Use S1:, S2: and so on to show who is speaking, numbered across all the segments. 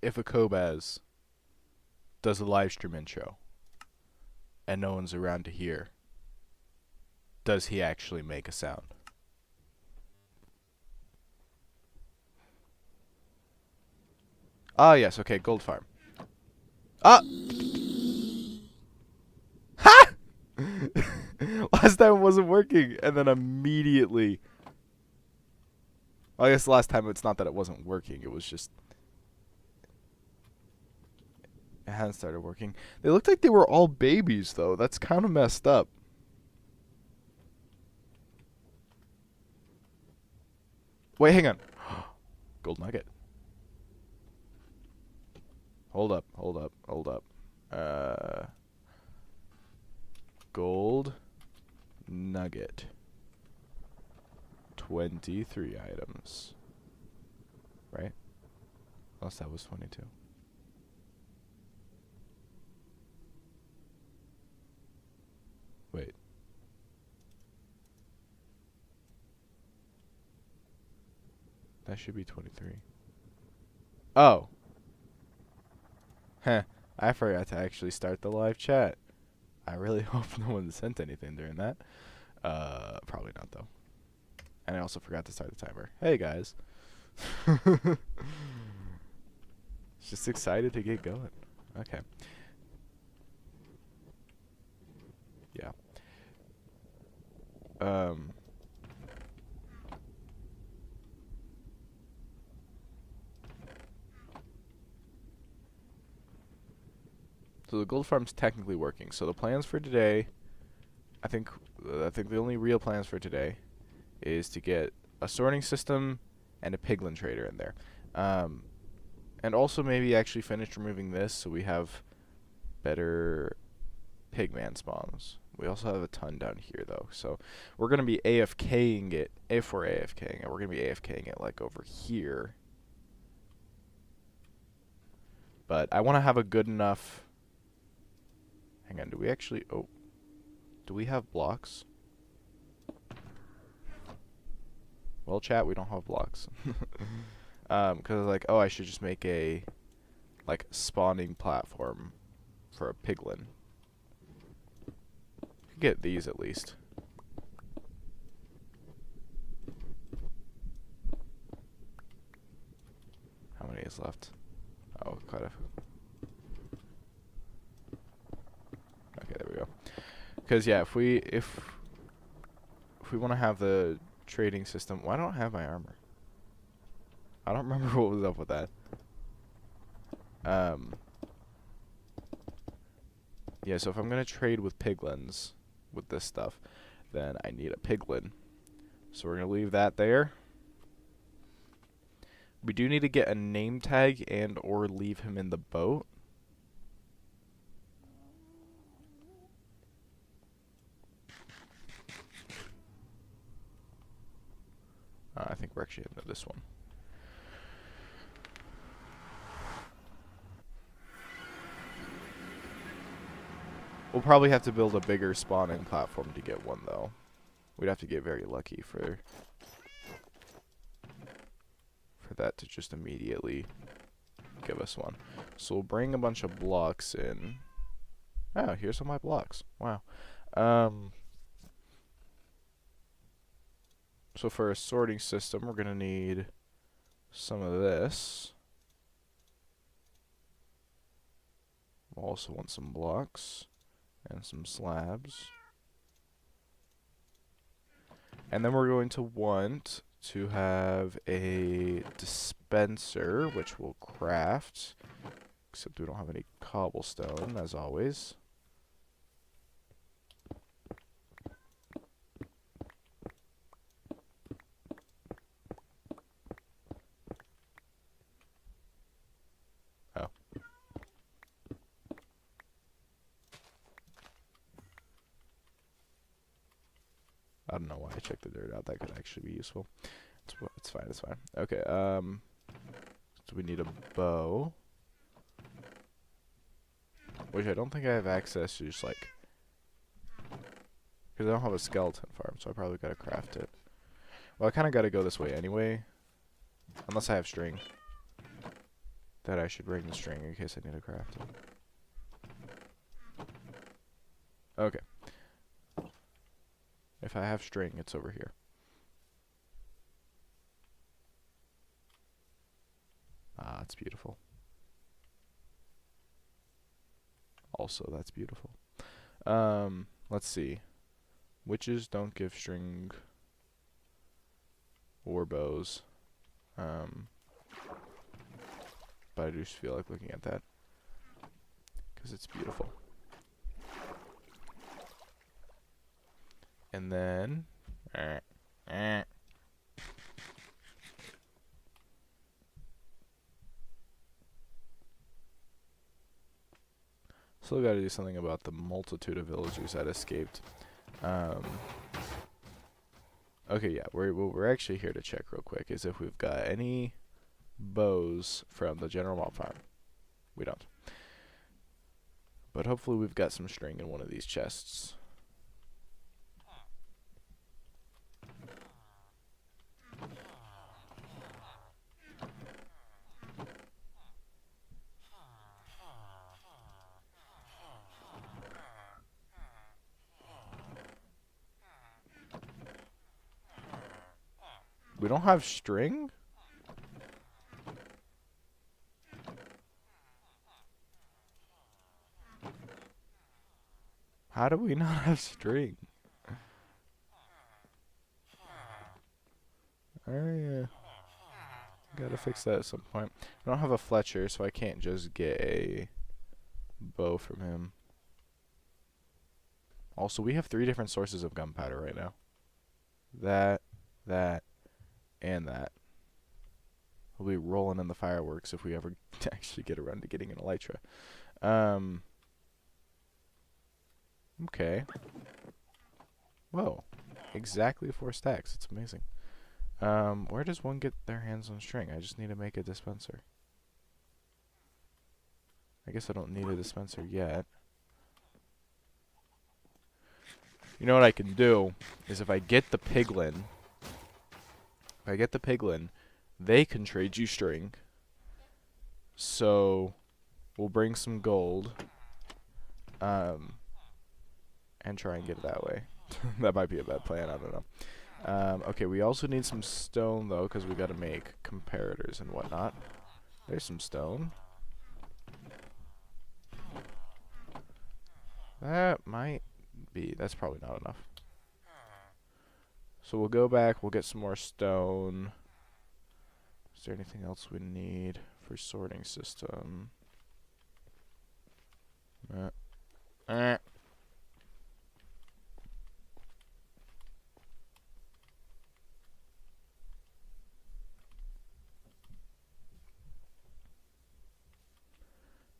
S1: if a Kobaz does a live stream intro and no one's around to hear, does he actually make a sound? Ah, yes, okay, gold farm. Ah! Ha! Last time it wasn't working, and then immediately... I guess last time it's not that it wasn't working, it was just... It hadn't started working. They looked like they were all babies, though. That's kind of messed up. Wait, hang on. Gold nugget. Hold up, hold up, hold up. Gold nugget. 23 items. Right? Unless that was 22. Wait. That should be 23. Oh. Heh. I forgot to actually start the live chat. I really hope no one sent anything during that. Probably not, though. And I also forgot to start the timer. Hey, guys. Just excited to get going. Okay. Yeah. So the gold farm's technically working. So the plans for today, I think the only real plans for today is to get a sorting system and a Piglen trader in there. And also maybe actually finish removing this so we have better pigman spawns. We also have a ton down here though. So we're going to be AFKing it. If we're AFKing it, we're going to be AFKing it like over here. But I want to have a good enough... Hang on, do we actually... Oh. Do we have blocks? Well, chat, we don't have blocks. Because, like, oh, I should just make a, like, spawning platform for a piglin. Could get these at least. How many is left? Oh, quite a... Okay, there we go. Because, yeah, if we want to have the trading system... Why don't I have my armor? I don't remember what was up with that. Yeah, so if I'm going to trade with piglins with this stuff, then I need a piglin. So we're going to leave that there. We do need to get a name tag and or leave him in the boat. I think we're actually into this one. We'll probably have to build a bigger spawning platform to get one, though. We'd have to get very lucky for that to just immediately give us one. So we'll bring a bunch of blocks in. Oh, here's all my blocks. Wow. So for a sorting system, we're going to need some of this. We'll also want some blocks and some slabs. And then we're going to want to have a dispenser, which we'll craft. Except we don't have any cobblestone, as always. Oh. I don't know why I checked the dirt out. That could actually be useful. It's fine, it's fine. Okay, so we need a bow. Which I don't think I have access to, just like... Because I don't have a skeleton farm, so I probably gotta craft it. Well, I kinda gotta go this way anyway. Unless I have string. that I should bring the string in case I need to craft it. Okay. If I have string, it's over here. Ah, it's beautiful. Also, that's beautiful. Let's see. Witches don't give string or bows. But I just feel like looking at that because it's beautiful. And then still got to do something about the multitude of villagers that escaped. Okay, yeah, we're actually here to check real quick is if we've got any bows from the general mob farm. We don't. But hopefully we've got some string in one of these chests. We don't have string? How do we not have string? Yeah. Gotta fix that at some point. I don't have a Fletcher, so I can't just get a bow from him. Also, we have 3 different sources of gunpowder right now. That, and that. We'll be rolling in the fireworks if we ever actually get around to getting an ELYTRA. Okay. Whoa. Exactly 4 stacks. It's amazing. Where does one get their hands on string? I just need to make a dispenser. I guess I don't need a dispenser yet. You know what I can do is if I get the Piglen, they can trade you string. So we'll bring some gold, and try and get it that way. That might be a bad plan. I don't know. Okay, we also need some stone though, because we got to make comparators and whatnot. There's some stone. That might be. That's probably not enough. So we'll go back. We'll get some more stone. Is there anything else we need for sorting system?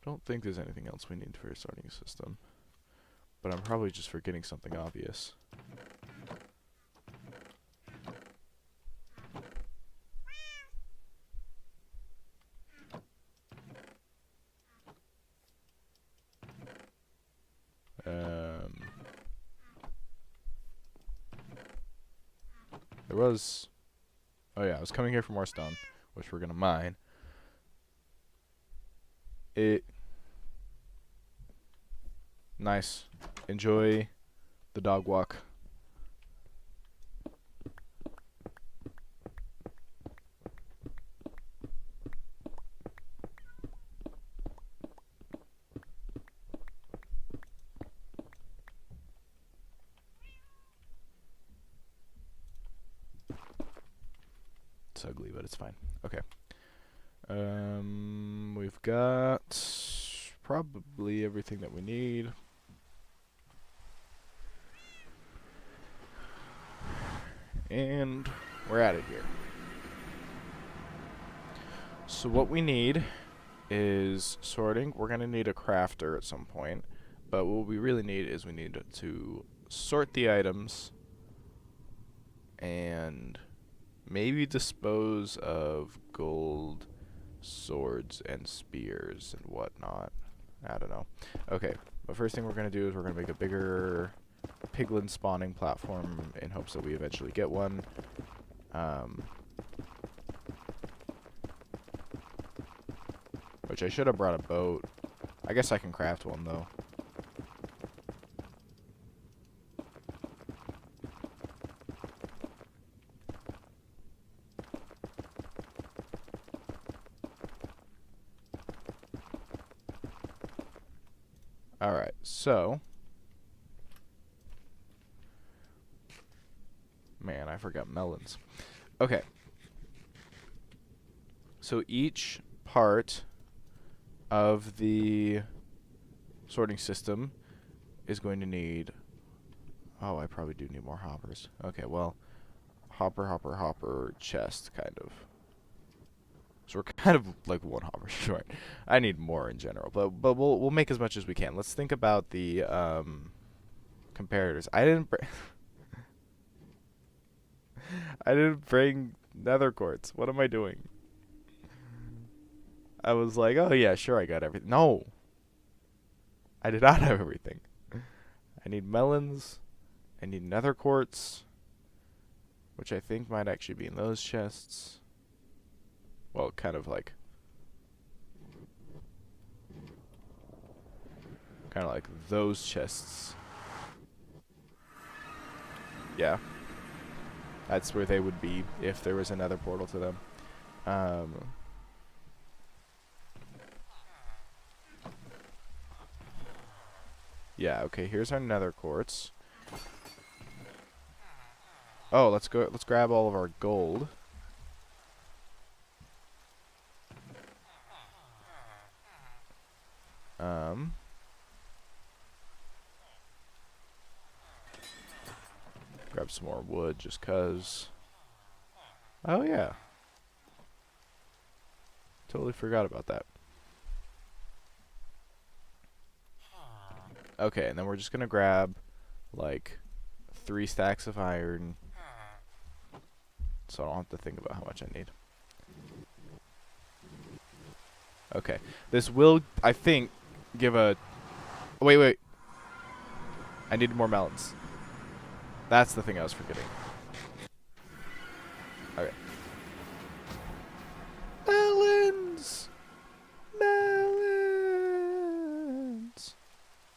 S1: Don't think there's anything else we need for a sorting system. But I'm probably just forgetting something obvious. There was... Oh yeah, I was coming here for more stone, which we're gonna mine. Nice. Enjoy the dog walk. It's ugly, but it's fine. Okay. We've got probably everything that we need. And we're at it here. So what we need is sorting. We're going to need a crafter at some point. But what we really need is we need to sort the items and maybe dispose of gold swords and spears and whatnot. I don't know. Okay, the first thing we're going to do is we're going to make a bigger Piglen spawning platform in hopes that we eventually get one. which I should have brought a boat. I guess I can craft one, though. Alright, so... Man, I forgot melons. Okay. So each part of the sorting system is going to need... Oh, I probably do need more hoppers. Okay, well, hopper, chest, kind of. So we're kind of like one hopper short. I need more in general, but we'll make as much as we can. Let's think about the comparators. I didn't bring nether quartz. What am I doing? I was like, oh yeah, sure, I got everything. No, I did not have everything. I need melons. I need nether quartz, which I think might actually be in those chests. Well, kind of like those chests. Yeah. That's where they would be if there was another portal to them. Yeah, okay, here's our nether quartz. Oh, let's grab all of our gold. Grab some more wood just 'cause. Oh yeah. Totally forgot about that. Okay, and then we're just gonna grab like 3 stacks of iron, so I don't have to think about how much I need. Okay, this will, I think, give a... Wait. I need more melons. That's the thing I was forgetting. Okay. Melons! Melons!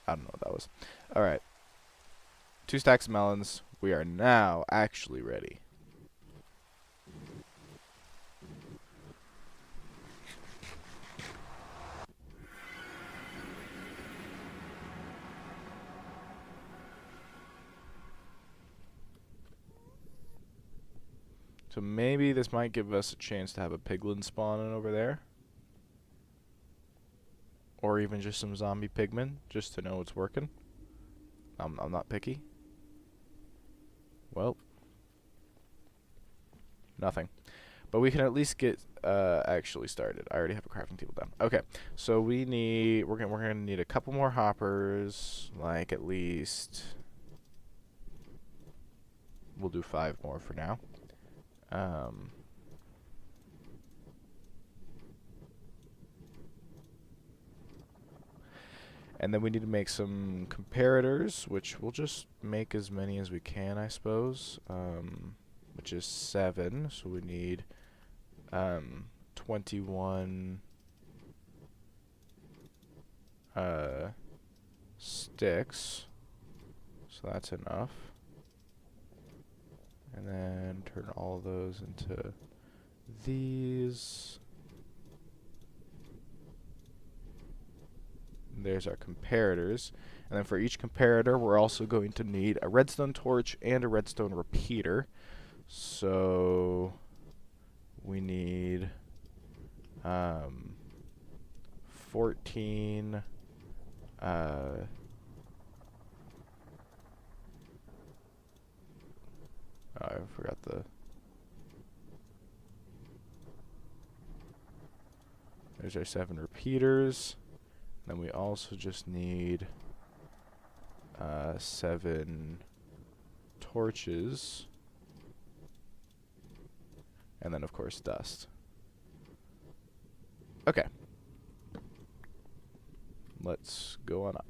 S1: I don't know what that was. Alright. 2 stacks of melons. We are now actually ready. So maybe this might give us a chance to have a Piglen spawning over there. Or even just some zombie pigmen, just to know it's working. I'm not picky. Well, nothing. But we can at least get actually started. I already have a crafting table done. Okay, so we're gonna need a couple more hoppers, like at least. We'll do 5 more for now. And then we need to make some comparators, which we'll just make as many as we can, I suppose. Which is 7, so we need 21 sticks. So that's enough. And then turn all those into these. There's our comparators. And then for each comparator, we're also going to need a redstone torch and a redstone repeater. So we need 14 I forgot the... There's our 7 repeaters. Then we also just need 7 torches. And then, of course, dust. Okay. Let's go on up.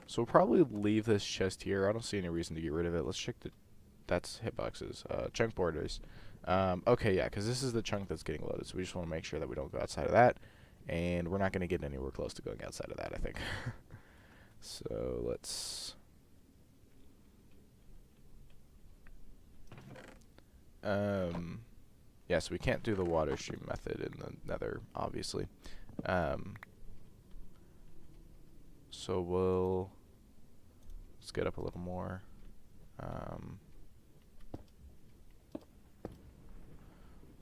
S1: So we'll probably leave this chest here. I don't see any reason to get rid of it. Let's check the that's hitboxes. Chunk borders. Okay, yeah, because this is the chunk that's getting loaded, so we just want to make sure that we don't go outside of that, and we're not going to get anywhere close to going outside of that, I think. So let's... yeah, so we can't do the water stream method in the nether, obviously. So let's get up a little more.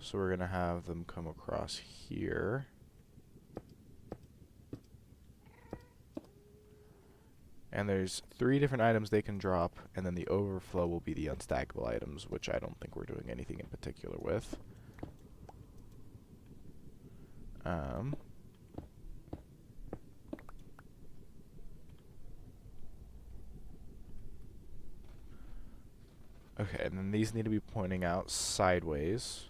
S1: So we're going to have them come across here. And there's 3 different items they can drop, and then the overflow will be the unstackable items, which I don't think we're doing anything in particular with. Okay, and then these need to be pointing out sideways.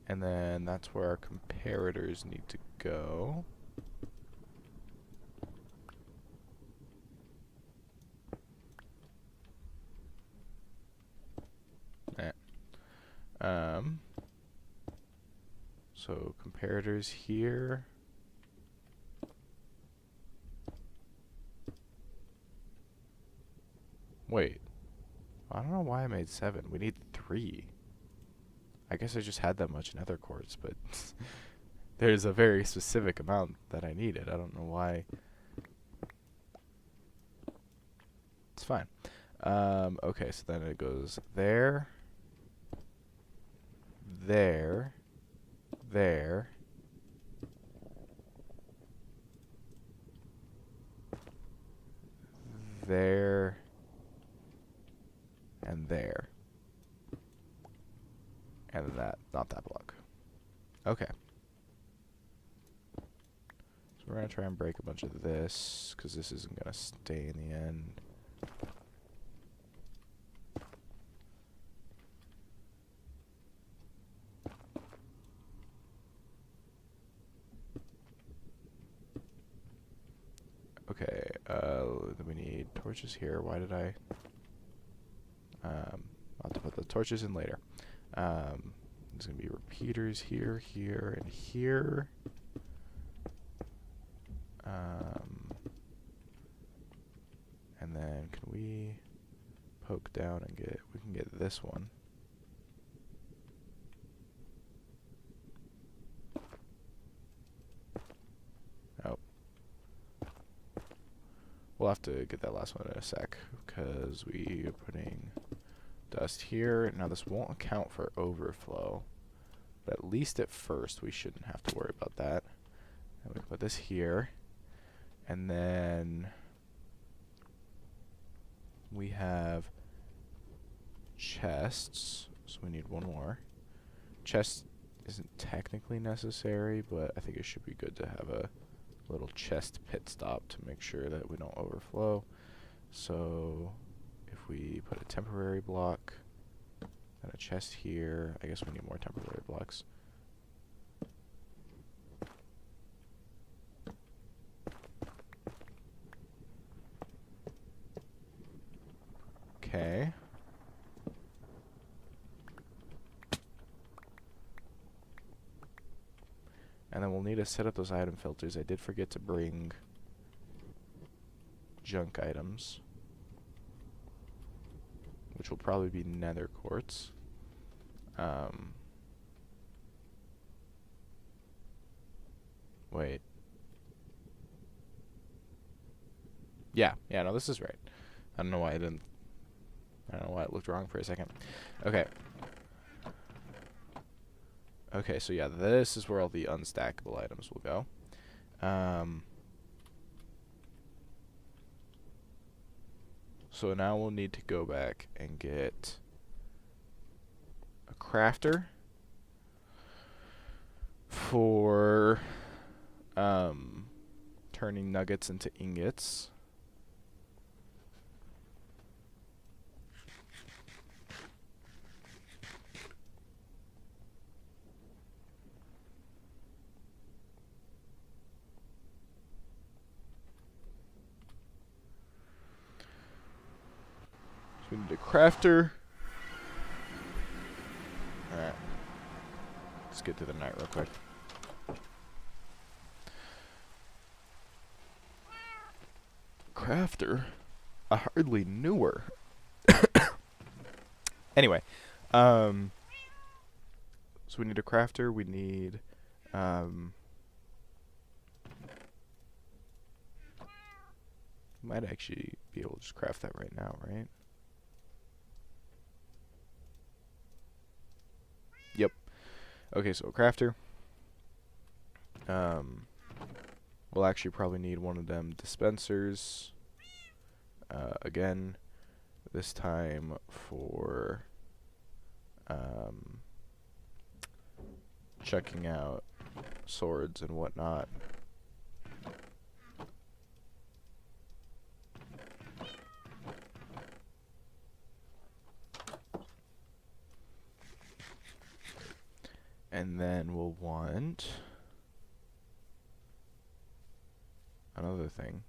S1: And then that's where our comparators need to go. So comparators here. Wait. I don't know why I made 7. We need 3. I guess I just had that much nether quartz, but there's a very specific amount that I needed. I don't know why. It's fine. Okay, so then it goes there, there, there, there, and there. And then that, not that block. Okay. So we're going to try and break a bunch of this, because this isn't going to stay in the end. Okay, then we need torches here. Why did I... I'll have to put the torches in later. There's going to be repeaters here, here, and here. And then can we poke down and get... We can get this one. Oh. We'll have to get that last one in a sec, because we are putting dust here. Now this won't account for overflow, but at least at first we shouldn't have to worry about that. And we can put this here, and then we have chests, so we need one more. Chest isn't technically necessary, but I think it should be good to have a little chest pit stop to make sure that we don't overflow. So if we put a temporary block and a chest here, I guess we need more temporary blocks. Okay. And then we'll need to set up those item filters. I did forget to bring junk items, which will probably be nether quartz. Wait. Yeah, no, this is right. I don't know why I don't know why it looked wrong for a second. Okay. Okay, so yeah, this is where all the unstackable items will go. So now we'll need to go back and get a crafter for turning nuggets into ingots. We need a crafter. Alright. Let's get to the night real quick. Crafter? I hardly knew her. Anyway. So we need a crafter. We need... might actually be able to just craft that right now, right? Yep. Okay, so a crafter. We'll actually probably need one of them dispensers. Again, this time for checking out swords and whatnot. And then we'll want another thing.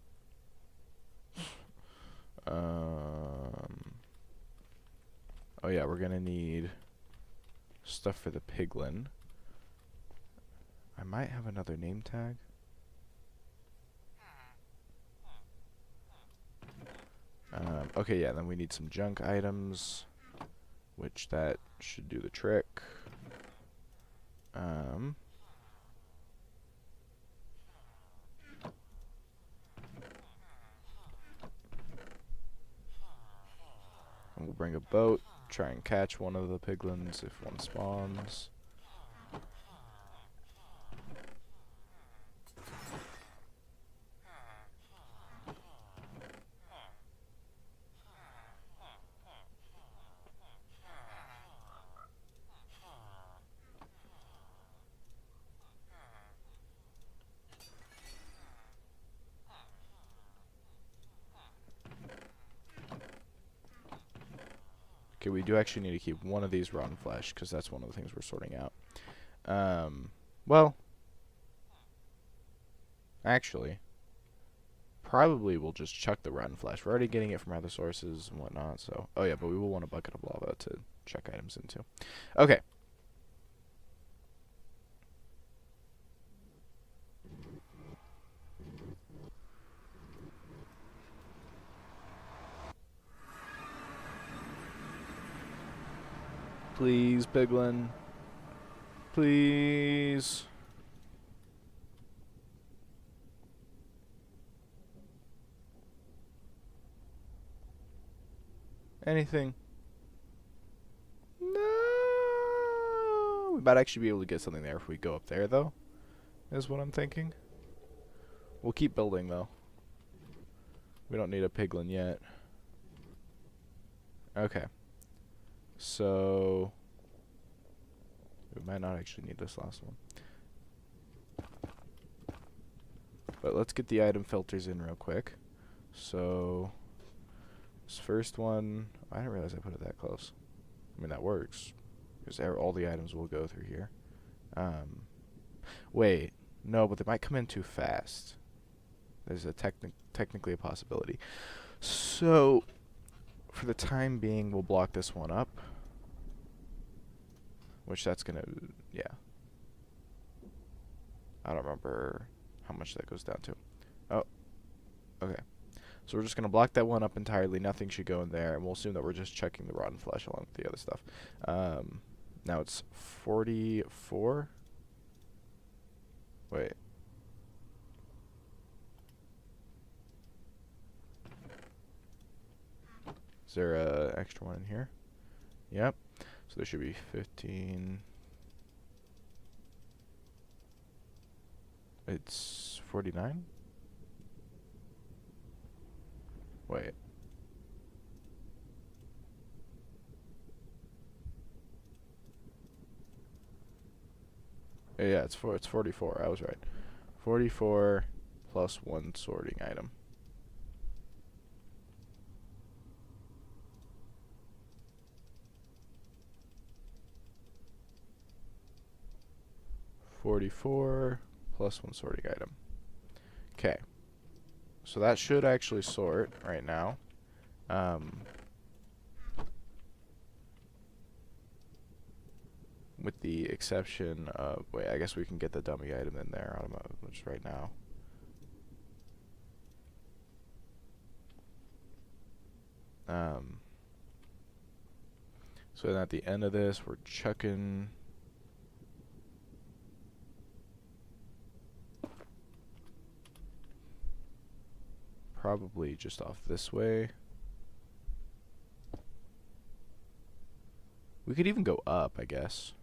S1: Oh yeah, we're gonna need stuff for the Piglen. I might have another name tag. Okay, yeah, then we need some junk items, which that should do the trick. And we'll bring a boat, try and catch one of the piglins if one spawns. Okay, we do actually need to keep one of these rotten flesh, because that's one of the things we're sorting out. Well, actually, probably we'll just chuck the rotten flesh. We're already getting it from other sources and whatnot, so... Oh yeah, but we will want a bucket of lava to chuck items into. Okay. Please, Piglen. Please. Anything. No. We might actually be able to get something there if we go up there, though, is what I'm thinking. We'll keep building, though. We don't need a Piglen yet. Okay. So... we might not actually need this last one. But let's get the item filters in real quick. So... this first one... I didn't realize I put it that close. I mean, that works. Because all the items will go through here. Wait. No, but they might come in too fast. There's a technically a possibility. So... for the time being, we'll block this one up. Which that's gonna... yeah. I don't remember how much that goes down to. Oh. Okay. So we're just gonna block that one up entirely. Nothing should go in there. And we'll assume that we're just checking the rotten flesh along with the other stuff. Now it's 44. Wait. Is there a extra one in here? Yep. So there should be 15. It's 49? Wait. Yeah, it's 44. I was right. 44 plus one sorting item. $44 plus one sorting item. Okay. So that should actually sort right now. with the exception of, wait, I guess we can get the dummy item in there just right now. So then at the end of this, we're chucking probably just off this way. We could even go up, I guess.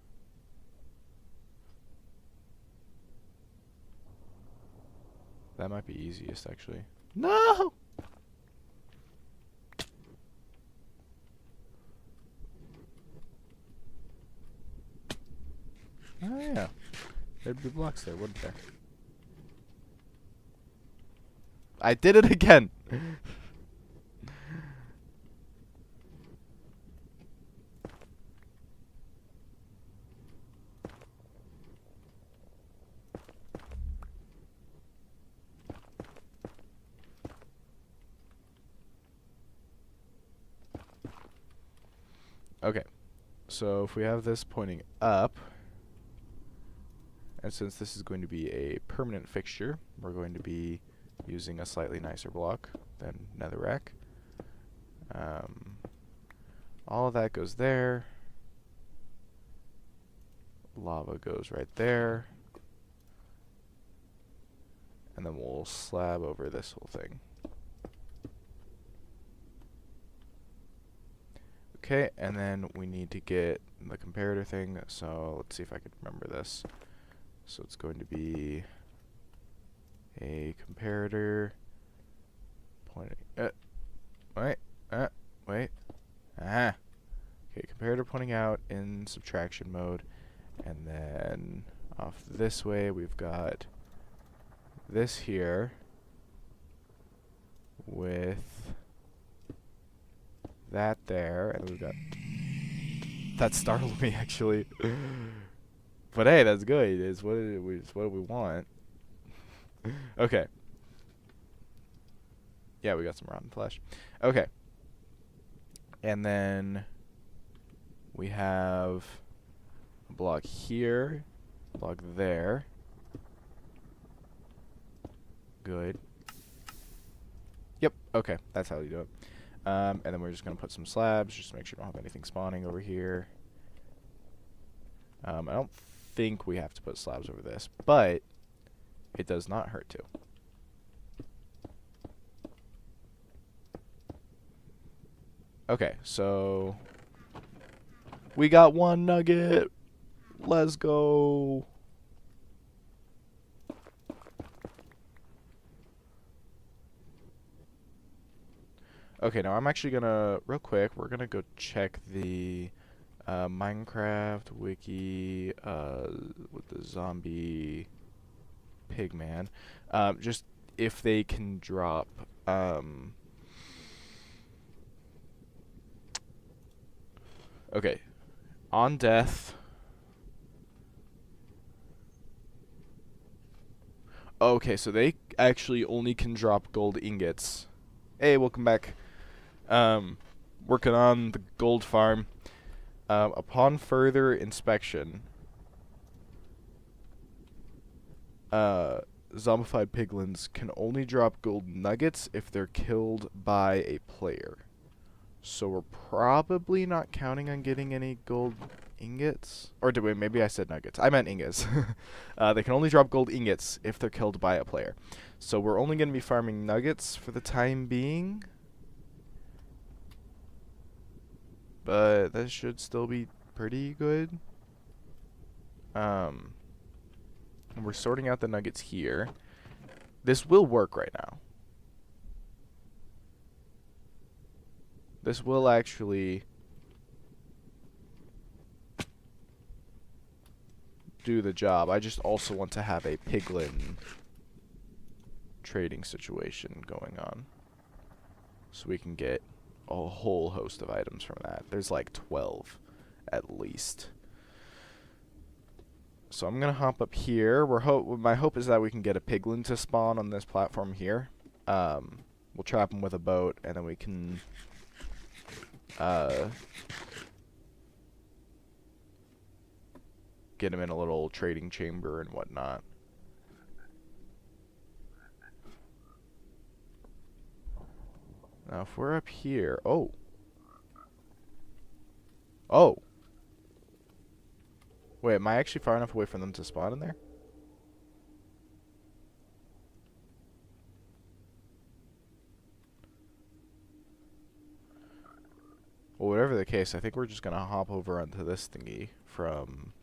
S1: That might be easiest, actually. No! Oh, yeah. There'd be blocks there, wouldn't there? I did it again! Okay. So if we have this pointing up, and since this is going to be a permanent fixture, we're going to be using a slightly nicer block than netherrack. All of that goes there. Lava goes right there. And then we'll slab over this whole thing. Okay, and then we need to get the comparator thing, so let's see if I can remember this. So it's going to be a comparator pointing, wait, okay, comparator pointing out in subtraction mode, and then off this way we've got this here with that there, and we've got that startled me actually. But hey, that's good. It's what we want. Okay. Yeah, we got some rotten flesh. Okay. And then we have a block here, a block there. Good. Yep. Okay, that's how you do it. And then we're just gonna put some slabs just to make sure we don't have anything spawning over here. I don't think we have to put slabs over this, but it does not hurt to. Okay, so we got one nugget. Let's go. Okay, now I'm actually gonna, real quick, we're gonna go check the Minecraft wiki with the zombie pigman, just if they can drop okay, on death. Okay, so they actually only can drop gold ingots. Hey, welcome back. Working on the gold farm. Upon further inspection, zombified piglins can only drop gold nuggets if they're killed by a player. So we're probably not counting on getting any gold ingots. Or did we? Maybe I said nuggets. I meant ingots. They can only drop gold ingots if they're killed by a player. So we're only going to be farming nuggets for the time being. But that should still be pretty good. And we're sorting out the nuggets here. This will work right now. This will actually do the job. I just also want to have a piglin trading situation going on, so we can get a whole host of items from that. There's like 12 at least. So I'm gonna hop up here. My hope is that we can get a piglin to spawn on this platform here. We'll trap him with a boat, and then we can get him in a little trading chamber and whatnot. Now, if we're up here... Oh! Oh! Wait, am I actually far enough away from them to spawn in there? Well, whatever the case, I think we're just gonna hop over onto this thingy from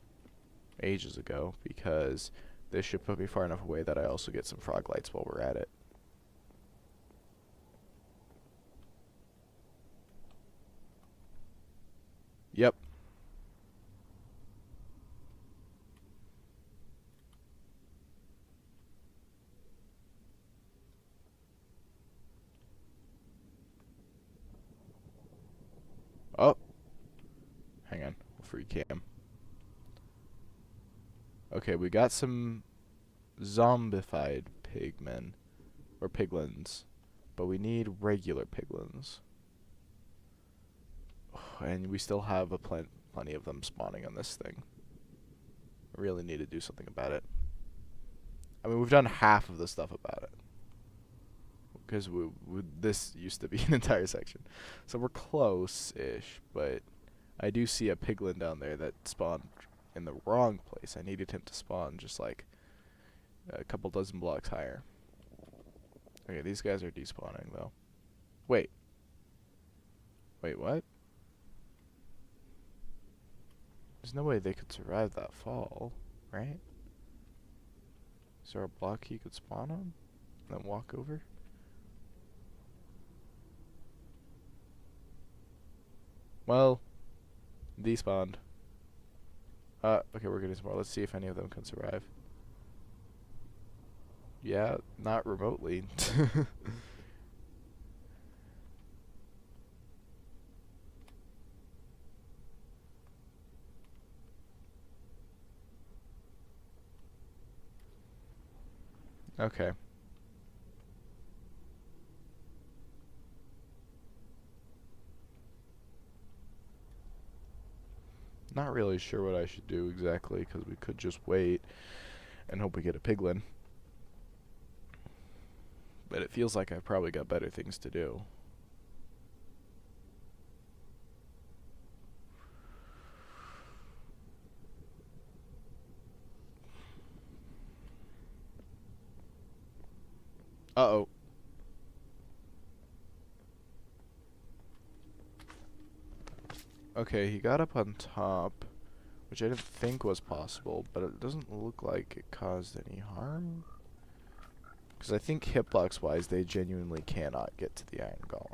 S1: ages ago, because this should put me far enough away that I also get some frog lights while we're at it. Yep. Oh. Hang on. Free cam. Okay, we got some zombified pigmen. Or piglins. But we need regular piglins. And we still have plenty of them spawning on this thing. I really need to do something about it. I mean, we've done half of the stuff about it. Because this used to be an entire section. So we're close-ish, but I do see a piglin down there that spawned in the wrong place. I needed him to spawn just like a couple dozen blocks higher. Okay, these guys are despawning though. Wait. Wait, what? There's no way they could survive that fall, right? Is there a block he could spawn on? And then walk over? Well, despawned. Okay, we're getting some more. Let's see if any of them can survive. Yeah, not remotely. Okay. Not really sure what I should do exactly, because we could just wait and hope we get a piglin. But it feels like I've probably got better things to do. Uh-oh. Okay, he got up on top, which I didn't think was possible, but it doesn't look like it caused any harm. Because I think hitbox-wise, they genuinely cannot get to the iron golem.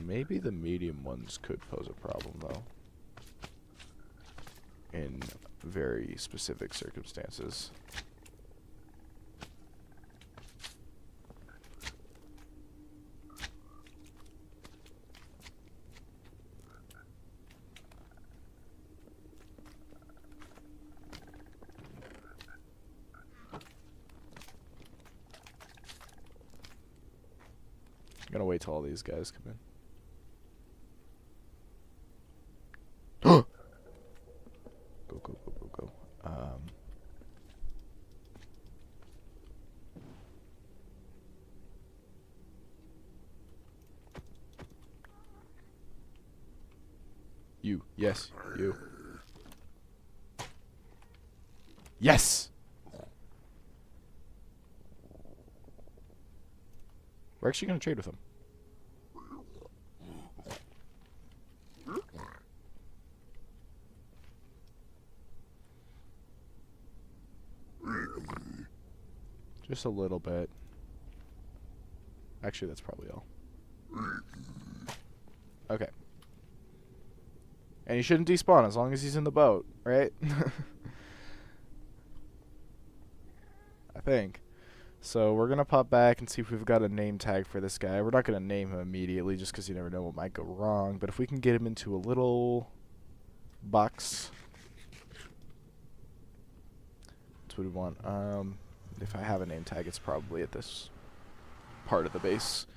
S1: Maybe the medium ones could pose a problem, though. In very specific circumstances. I'm gonna wait till all these guys come in. Go, go, go, go, go. You. Yes, you. Yes! We're actually gonna trade with him. Just a little bit. Actually, that's probably all. Okay. And he shouldn't despawn as long as he's in the boat, right? I think. So we're going to pop back and see if we've got a name tag for this guy. We're not going to name him immediately just because you never know what might go wrong. But if we can get him into a little box. That's what we want. If I have a name tag, it's probably at this part of the base.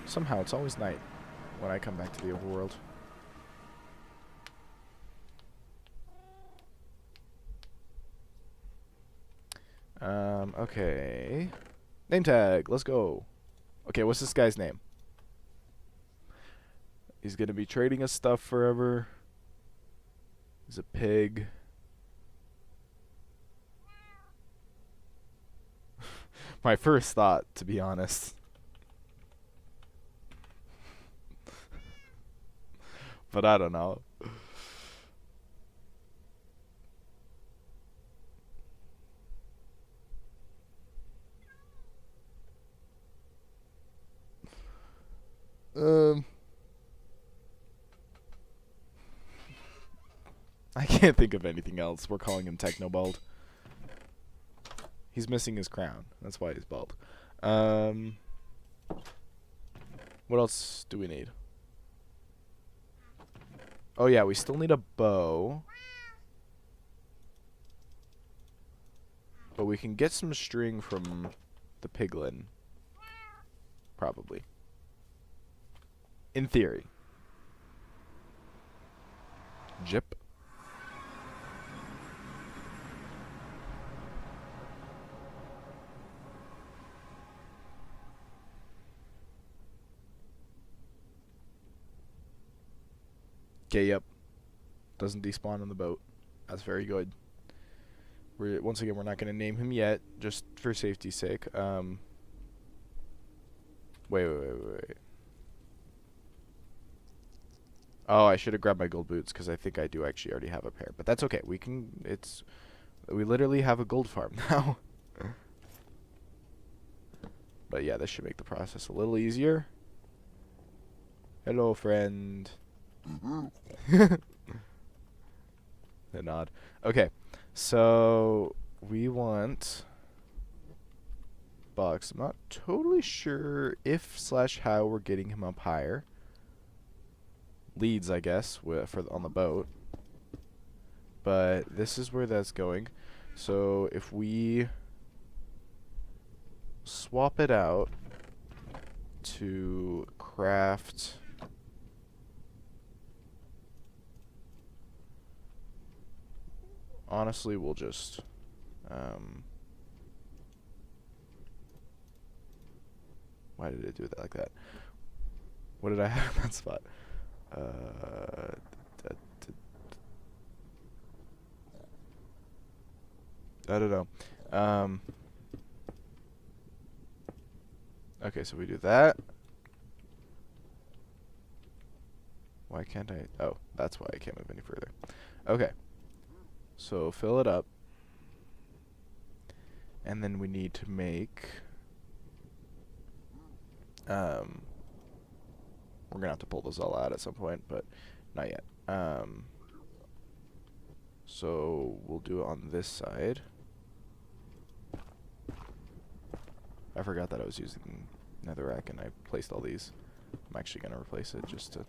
S1: Somehow it's always night when I come back to the overworld. Okay. Name tag, let's go. Okay, what's this guy's name? He's gonna be trading us stuff forever. He's a pig. My first thought, to be honest. But I don't know. I can't think of anything else. We're calling him Technobald. He's missing his crown. That's why he's bald. What else do we need? Oh yeah, we still need a bow. But we can get some string from the Piglen. Probably. In theory. Jip. Okay, yep. Doesn't despawn on the boat. That's very good. Once again, we're not going to name him yet, just for safety's sake. Wait. Oh, I should have grabbed my gold boots, because I think I do actually already have a pair. But that's okay. We literally have a gold farm now. But yeah, this should make the process a little easier. Hello, friend. The nod. Okay, so we want Bucks. I'm not totally sure if/how we're getting him up higher. Leads, I guess, on the boat. But this is where that's going. So if we swap it out to craft. Honestly, we'll just why did it do that like that? What did I have in that spot? I don't know. Okay, so we do that. Why can't I? Oh, that's why I can't move any further. Okay. So fill it up. And then we need to make we're gonna have to pull this all out at some point, but not yet. So we'll do it on this side. I forgot that I was using netherrack and I placed all these. I'm actually gonna replace it just to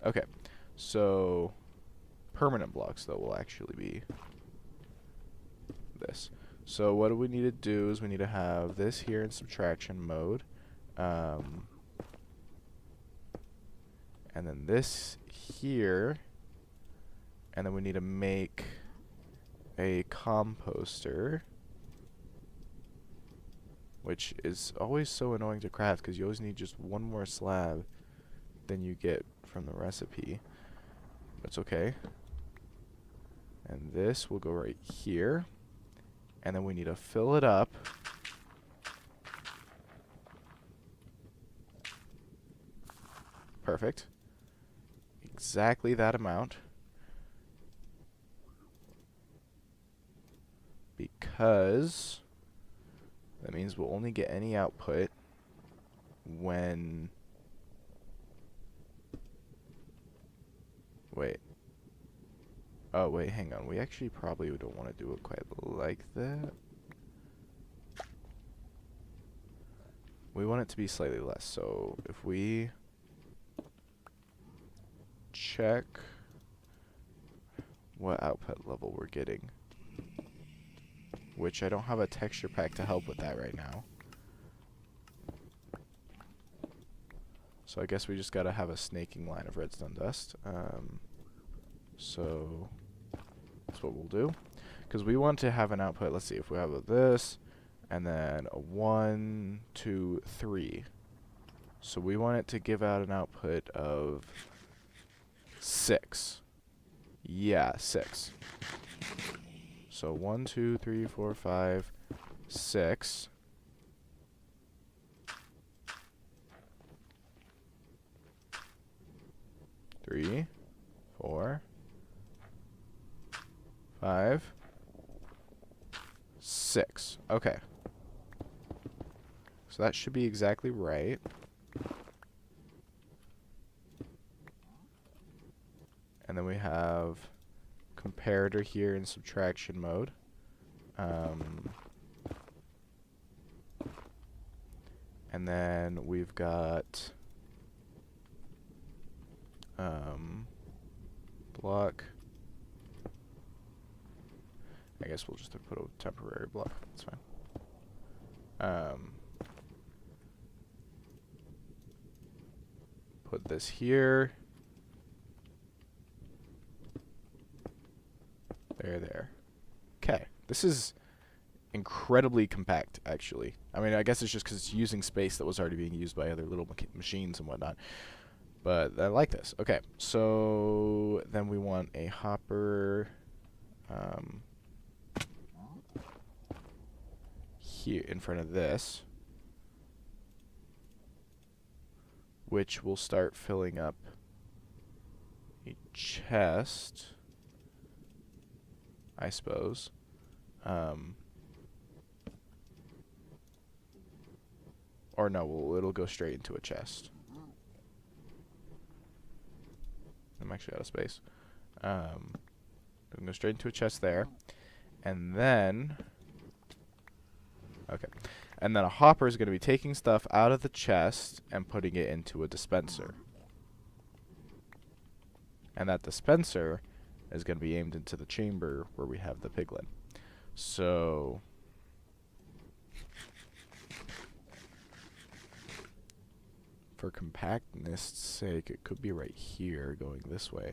S1: okay, so permanent blocks though will actually be this. So what do we need to do is we need to have this here in subtraction mode, and then this here, and then we need to make a composter, which is always so annoying to craft because you always need just one more slab than you get from the recipe. That's okay. And this will go right here. And then we need to fill it up. Perfect. Exactly that amount. Because that means we'll only get any output when... Wait. Oh, wait, hang on. We actually probably don't want to do it quite like that. We want it to be slightly less. So if we check what output level we're getting. Which I don't have a texture pack to help with that right now. So I guess we just gotta have a snaking line of redstone dust. So that's what we'll do. Because we want to have an output, let's see, if we have this, and then a 1, 2, 3. So we want it to give out an output of 6. Yeah, 6. So 1, 2, 3, 4, 5, 6. Three, 4, 5, 6. Okay. So that should be exactly right. And then we have comparator here in subtraction mode. And then we've got block. I guess we'll just put a temporary block. That's fine. Put this here. There. Okay. This is incredibly compact, actually. I mean, I guess it's just because it's using space that was already being used by other little machines and whatnot. But I like this. Okay, so then we want a hopper here in front of this, which will start filling up a chest, I suppose. Or no, it'll go straight into a chest. I'm actually out of space. Go straight into a chest there. And then... Okay. And then a hopper is going to be taking stuff out of the chest and putting it into a dispenser. And that dispenser is going to be aimed into the chamber where we have the Piglen. So... for compactness' sake, it could be right here going this way.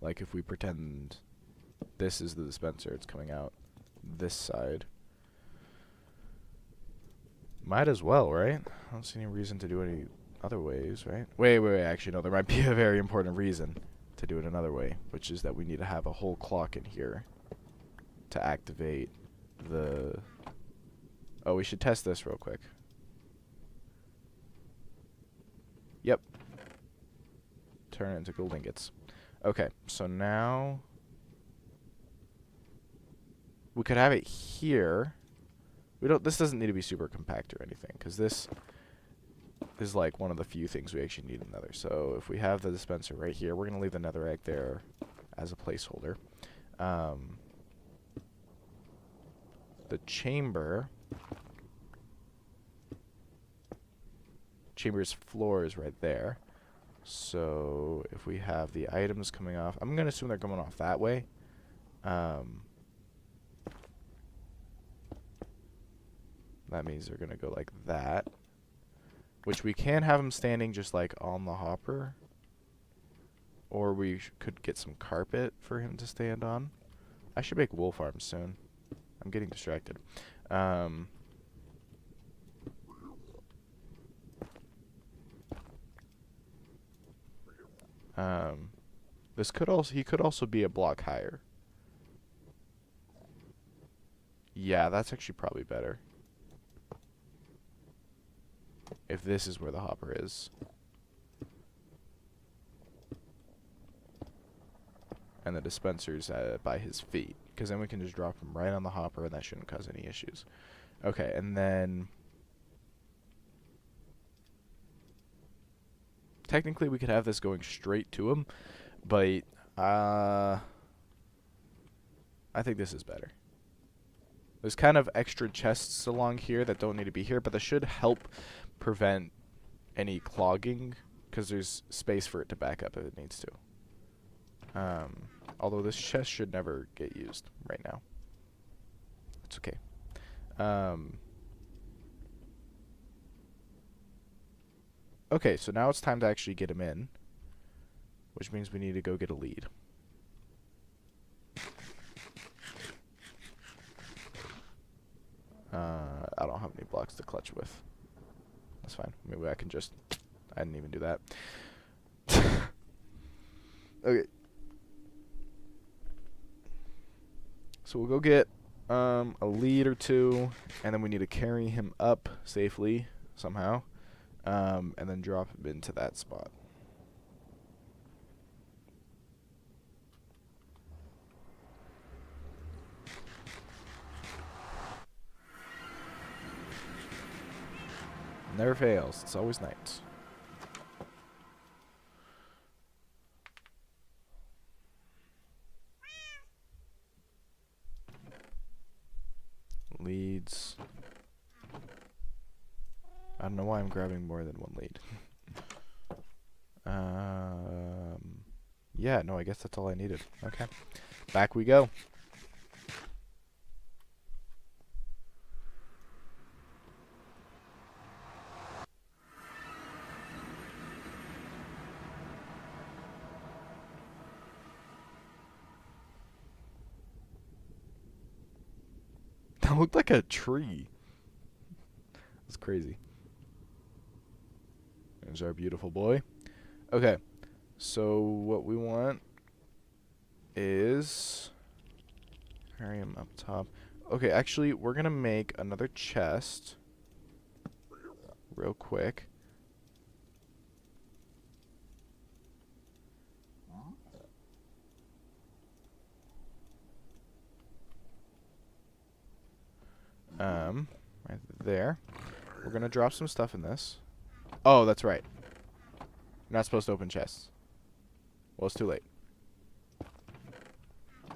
S1: Like if we pretend this is the dispenser, it's coming out this side. Might as well, right? I don't see any reason to do any other ways, right? Wait, actually no, there might be a very important reason to do it another way, which is that we need to have a whole clock in here to activate the... Oh, we should test this real quick. Yep. Turn it into gold ingots. Okay, so now... we could have it here. This doesn't need to be super compact or anything, because this is like one of the few things we actually need another. So if we have the dispenser right here, we're going to leave the netherrack there as a placeholder. The chamber's floor is right there. So if we have the items coming off, I'm going to assume they're coming off that way. That means they're going to go like that. Which we can have them standing just like on the hopper. Or we could get some carpet for him to stand on. I should make wool farms soon. I'm getting distracted. This could also, he could also be a block higher. Yeah, that's actually probably better. If this is where the hopper is. And the dispenser's by his feet. Because then we can just drop him right on the hopper and that shouldn't cause any issues. Okay, and then... technically we could have this going straight to him. But, I think this is better. There's kind of extra chests along here that don't need to be here, but that should help prevent any clogging. because there's space for it to back up if it needs to. Although this chest should never get used right now. It's okay. Okay, so now it's time to actually get him in, which means we need to go get a lead. I don't have any blocks to clutch with. That's fine. Maybe I can just... I didn't even do that. Okay. So we'll go get a lead or two, and then we need to carry him up safely somehow, and then drop him into that spot. Never fails. It's always night. Leads. I don't know why I'm grabbing more than one lead. Yeah, no, I guess that's all I needed. Okay. Back we go. That looked like a tree. That's crazy. There's our beautiful boy. Okay. So what we want is carry him up top. Okay, actually, we're going to make another chest real quick. Right there. We're gonna drop some stuff in this. Oh, that's right. You're not supposed to open chests. Well, it's too late.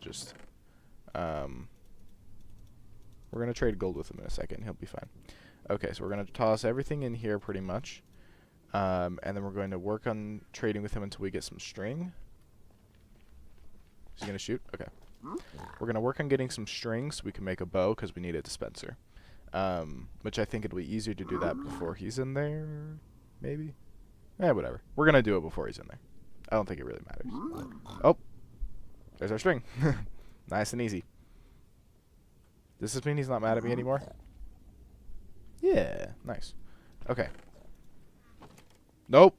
S1: Just, we're gonna trade gold with him in a second. He'll be fine. Okay, so we're gonna toss everything in here pretty much. And then we're going to work on trading with him until we get some string. Is he gonna shoot? Okay. We're going to work on getting some string so we can make a bow because we need a dispenser. Which I think it'll be easier to do that before he's in there, maybe? Whatever. We're going to do it before he's in there. I don't think it really matters. Oh, there's our string. Nice and easy. Does this mean he's not mad at me anymore? Yeah, nice. Okay. Nope.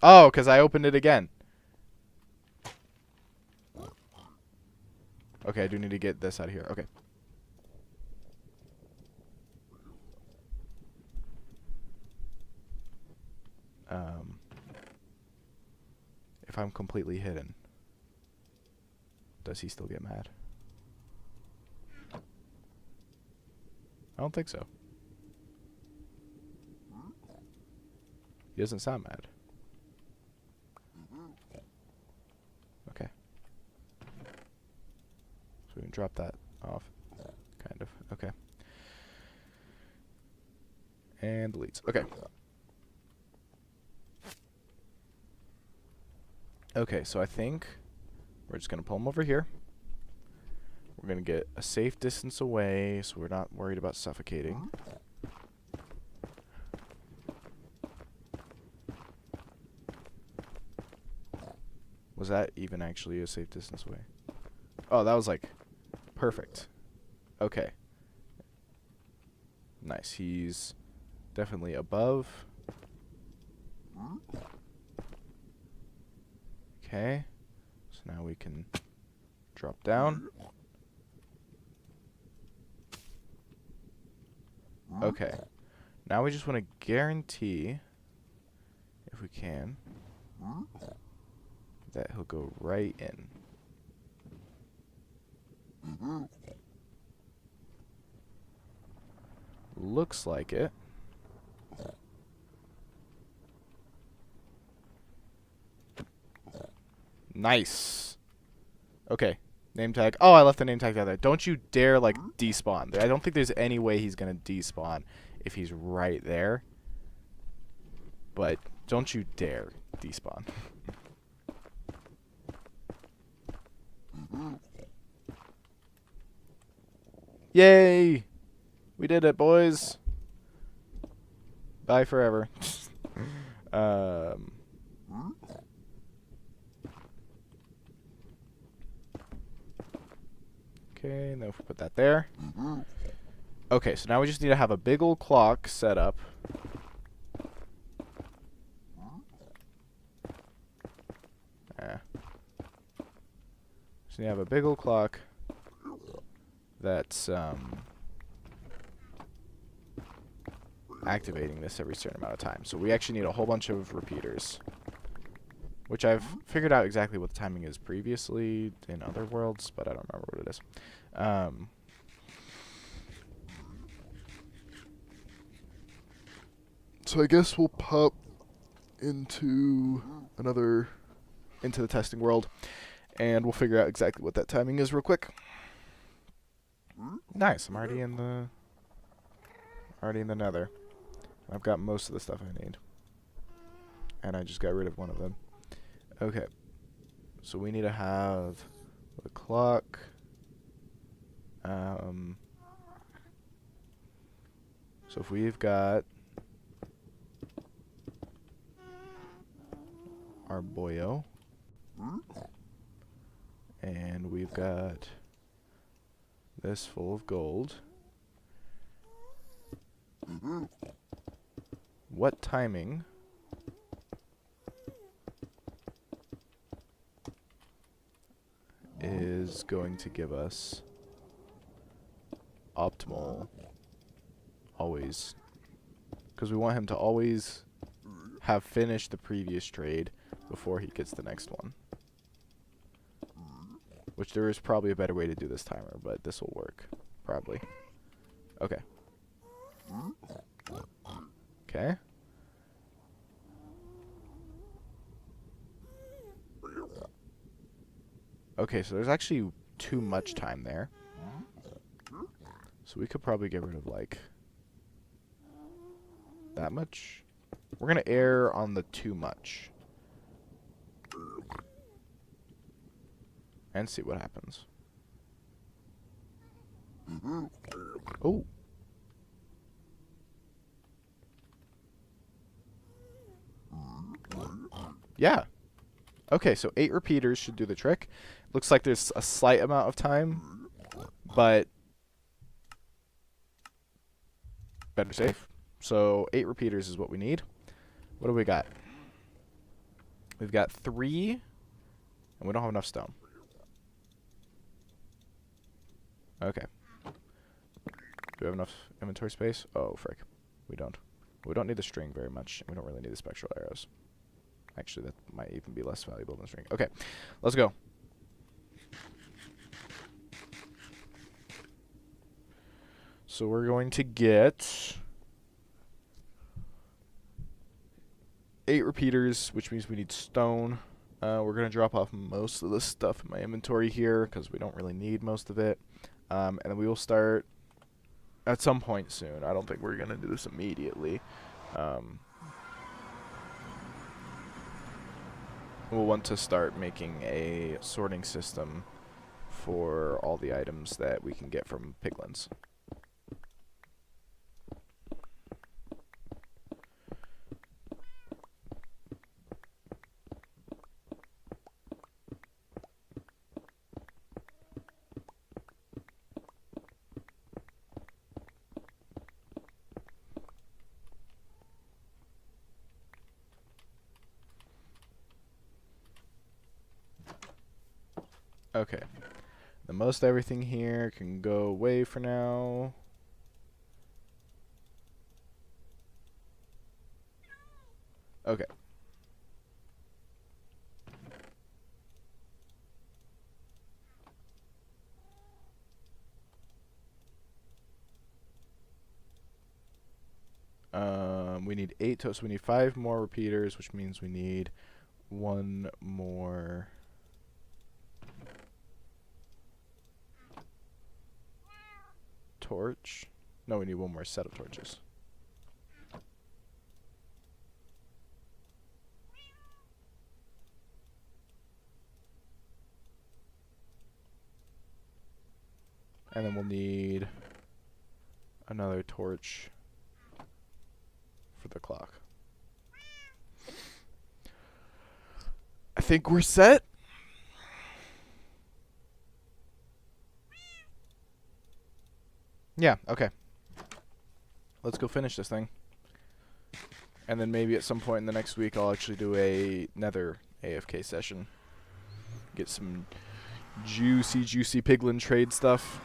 S1: Oh, because I opened it again. Okay, I do need to get this out of here. Okay. If I'm completely hidden, does he still get mad? I don't think so. He doesn't sound mad. Okay. So we can drop that off. Kind of. Okay. And deletes. Okay. Okay, so I think we're just going to pull him over here. We're going to get a safe distance away so we're not worried about suffocating. Was that even actually a safe distance away? Oh, that was like perfect. Okay. Nice. He's definitely above. Okay. So now we can drop down. Okay. Now we just want to guarantee, if we can, that he'll go right in. Looks like it. Nice. Okay. Name tag. Oh, I left the name tag out there. Don't you dare, like, despawn. I don't think there's any way he's going to despawn if he's right there. But Don't you dare despawn. Yay! We did it, boys. Bye forever. Okay, now if we put that there. Okay, so now we just need to have a big old clock set up. So you have a big old clock that's activating this every certain amount of time. So we actually need a whole bunch of repeaters, which I've figured out exactly what the timing is previously in other worlds, but I don't remember what it is. So I guess we'll pop into the testing world, and we'll figure out exactly what that timing is real quick. Nice, I'm already in the nether. I've got most of the stuff I need. And I just got rid of one of them. Okay. So we need to have the clock. So if we've got our boyo, and we've got this full of gold. What timing is going to give us optimal always? Because we want him to always have finished the previous trade before he gets the next one. Which there is probably a better way to do this timer, but this will work. Probably. Okay. Okay. Okay, so there's actually too much time there. So we could probably get rid of, like, that much. We're going to err on the too much. And see what happens. Oh. Yeah. Okay, so 8 repeaters should do the trick. Looks like there's a slight amount of time, but better safe. So 8 repeaters is what we need. What do we got? We've got 3, and we don't have enough stone. Okay. Do we have enough inventory space? Oh, frick. We don't. We don't need the string very much. We don't really need the spectral arrows. Actually, that might even be less valuable than string. Okay, let's go. So we're going to get 8 repeaters, which means we need stone. We're going to drop off most of the stuff in my inventory here because we don't really need most of it. And then we will start at some point soon. I don't think we're going to do this immediately. We'll want to start making a sorting system for all the items that we can get from piglins. Okay. The most everything here can go away for now. Okay. We need 8 so we need 5 more repeaters, which means we need 1 more torch. No, we need 1 more set of torches. And then we'll need another torch for the clock. I think we're set. Yeah, okay. Let's go finish this thing. And then maybe at some point in the next week I'll actually do a nether AFK session. Get some juicy Piglen trade stuff.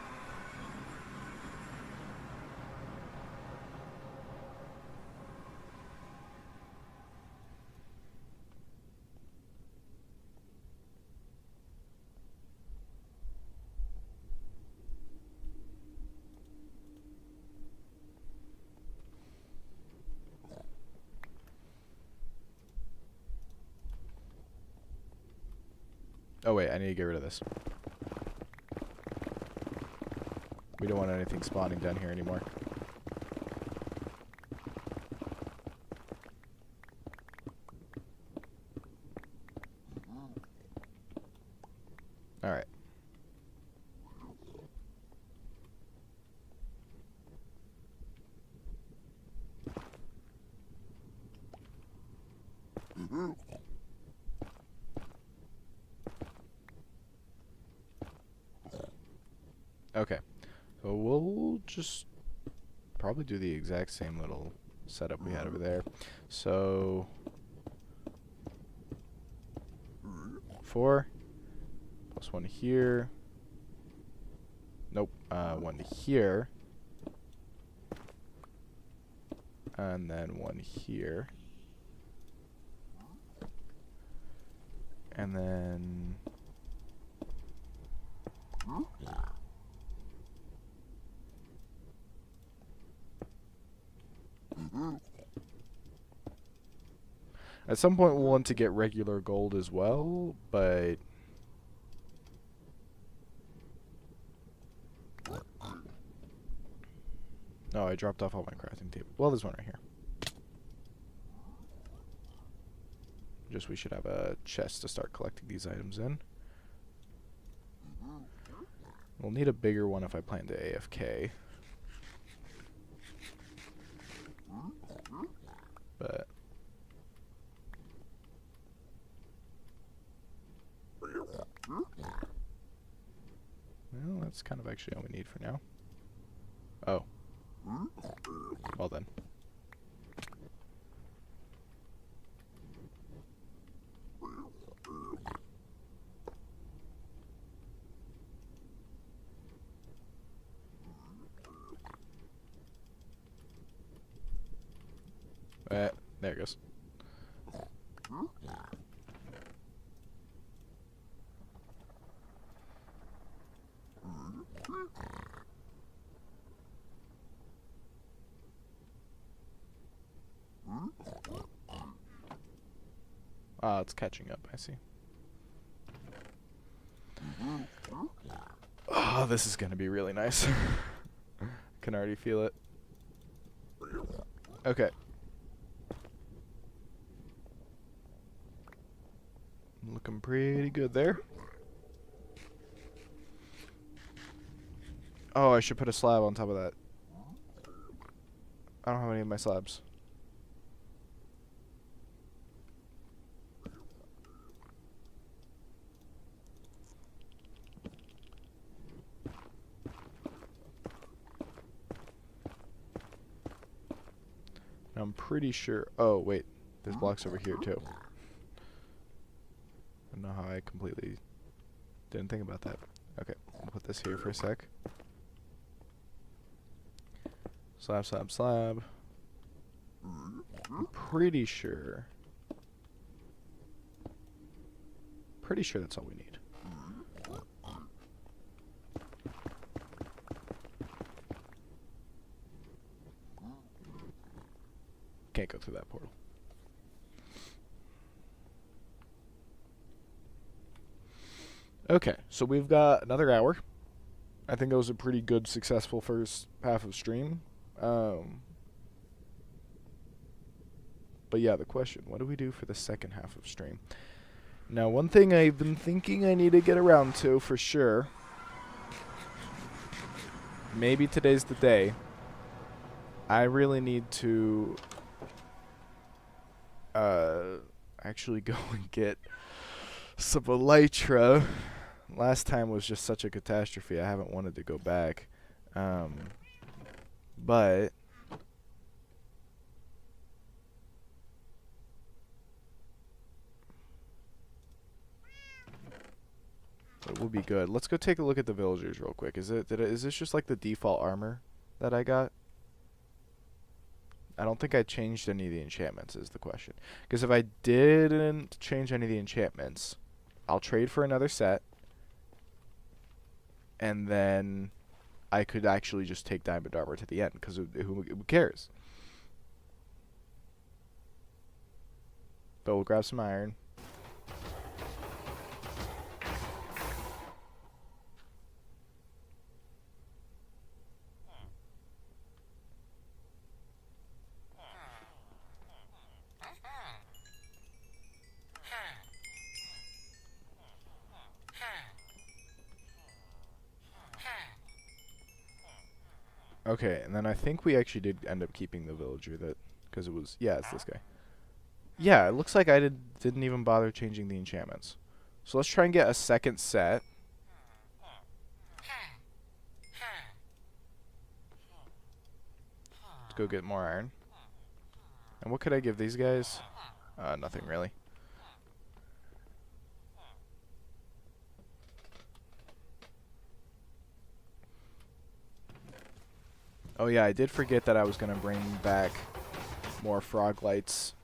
S1: Oh wait, I need to get rid of this. We don't want anything spawning down here anymore. Alright. Okay. So we'll just probably do the exact same little setup we had over there. So 4 plus 1 here. Nope. 1 here. And then 1 here. And then at some point we'll want to get regular gold as well, but oh, I dropped off all my crafting table. Well, there's one right here. Just we should have a chest to start collecting these items in. We'll need a bigger one if I plan to AFK. But well, that's kind of actually all we need for now. Oh. Well then. There it goes. Ah, it's catching up, I see. Oh, this is gonna be really nice. Can already feel it. Okay. Looking pretty good there. Oh, I should put a slab on top of that. I don't have any of my slabs. I'm pretty sure. Oh, wait. There's blocks over here, too. I don't know how I completely didn't think about that. Okay, I'll put this here for a sec. Slab, slab, slab. I'm pretty sure. Pretty sure that's all we need. Can't go through that portal. Okay, so we've got another hour. I think it was a pretty good, successful first half of stream. But yeah, the question, what do we do for the second half of stream? Now, one thing I've been thinking I need to get around to for sure maybe today's the day. I really need to actually go and get some ELYTRA. Last time was just such a catastrophe. I haven't wanted to go back. But it will be good. Let's go take a look at the villagers real quick. Is this just like the default armor that I got? I don't think I changed any of the enchantments is the question. Because if I didn't change any of the enchantments, I'll trade for another set. And then I could actually just take diamond armor to the end. Because who cares? But we'll grab some iron. Okay, and then I think we actually did end up keeping the villager that, because it was, yeah, it's this guy. Yeah, it looks like I didn't even bother changing the enchantments. So let's try and get a second set. Let's go get more iron. And what could I give these guys? Nothing really. Oh yeah, I did forget that I was going to bring back more frog lights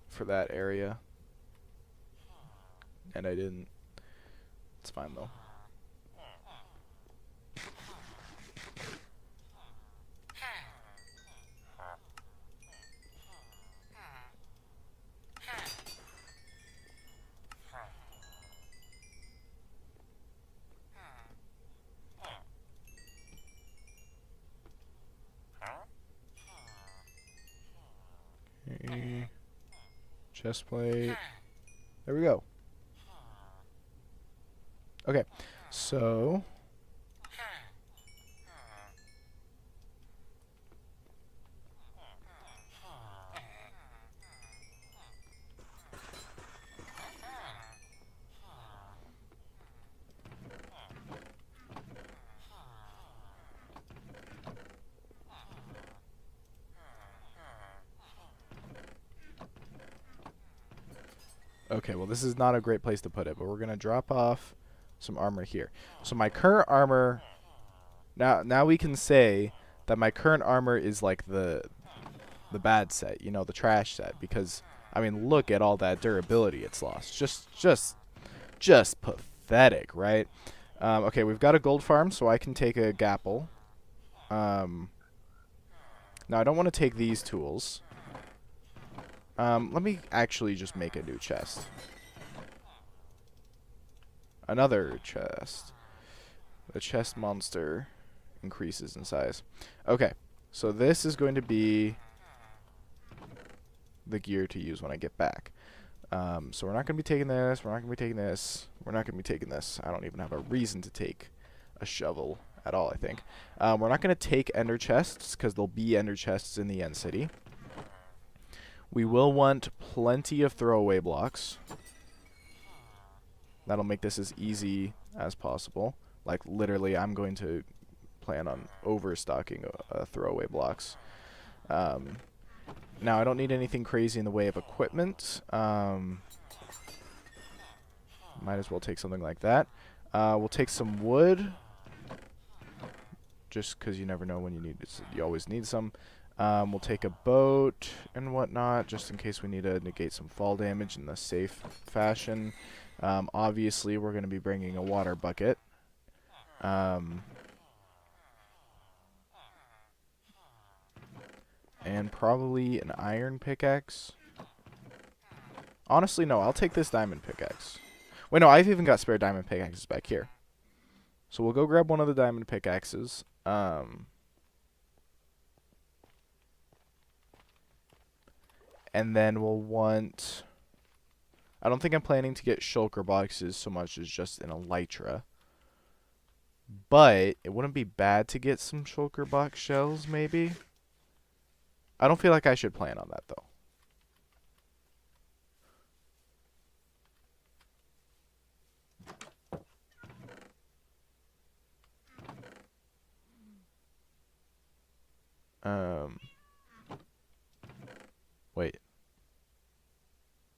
S1: for that area. And I didn't. It's fine though. Okay. Chest plate. There we go. Okay, so okay, well this is not a great place to put it, but we're gonna drop off some armor here. So my current armor, now we can say that my current armor is like the bad set, you know, the trash set, because I mean look at all that durability it's lost. Just pathetic, right? Okay, we've got a gold farm, so I can take a gapple. Now I don't want to take these tools. Let me actually just make a new chest. Another chest. The chest monster increases in size. Okay, so this is going to be the gear to use when I get back. So we're not going to be taking this. We're not going to be taking this. We're not going to be taking this. I don't even have a reason to take a shovel at all, I think. We're not going to take ender chests because there'll be ender chests in the end city. We will want plenty of throwaway blocks. That'll make this as easy as possible. Like, literally, I'm going to plan on overstocking throwaway blocks. Now, I don't need anything crazy in the way of equipment. Might as well take something like that. We'll take some wood. Just because you never know when you need it. You always need some. We'll take a boat and whatnot, just in case we need to negate some fall damage in a safe fashion. Obviously, we're going to be bringing a water bucket. And probably an iron pickaxe. Honestly, no, I'll take this diamond pickaxe. Wait, no, I've even got spare diamond pickaxes back here. So we'll go grab one of the diamond pickaxes. And then we'll want... I don't think I'm planning to get shulker boxes so much as just an ELYTRA. But it wouldn't be bad to get some shulker box shells, maybe. I don't feel like I should plan on that, though. Wait.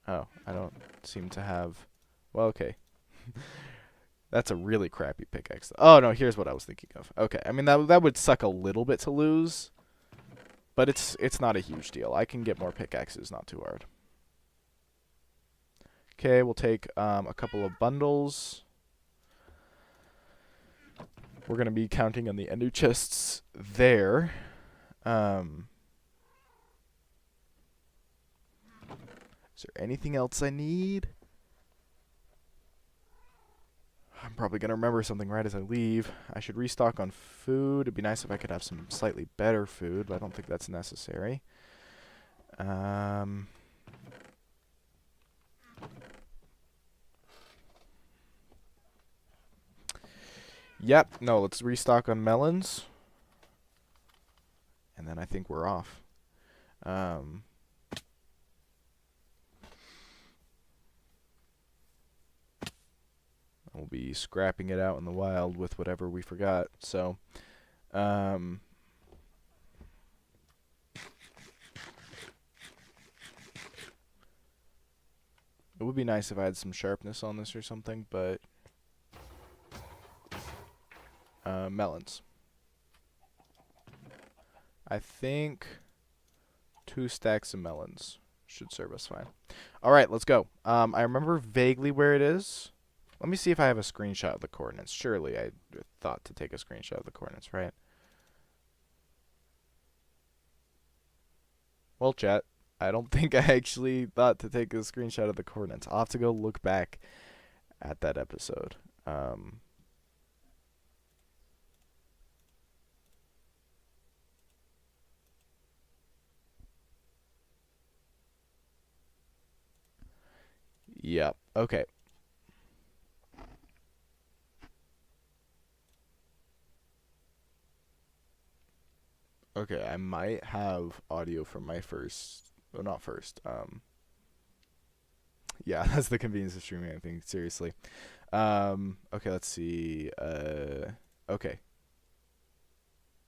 S1: Oh, I don't seem to have... Well, okay. That's a really crappy pickaxe. Oh, no, here's what I was thinking of. Okay, I mean, that would suck a little bit to lose, but it's not a huge deal. I can get more pickaxes, not too hard. Okay, we'll take a couple of bundles. We're going to be counting on the ender chests there. Is there anything else I need? I'm probably going to remember something right as I leave. I should restock on food. It'd be nice if I could have some slightly better food, but I don't think that's necessary. Yep, no, let's restock on melons. And then I think we're off. We'll be scrapping it out in the wild with whatever we forgot. So, it would be nice if I had some sharpness on this or something, but melons. I think 2 stacks of melons should serve us fine. All right, let's go. I remember vaguely where it is. Let me see if I have a screenshot of the coordinates. Surely I thought to take a screenshot of the coordinates, right? Well, chat, I don't think I actually thought to take a screenshot of the coordinates. I'll have to go look back at that episode. Yep. Okay. Okay, I might have audio from my first... Well, not first. Yeah, that's the convenience of streaming, I think. Seriously. Okay, let's see. Okay.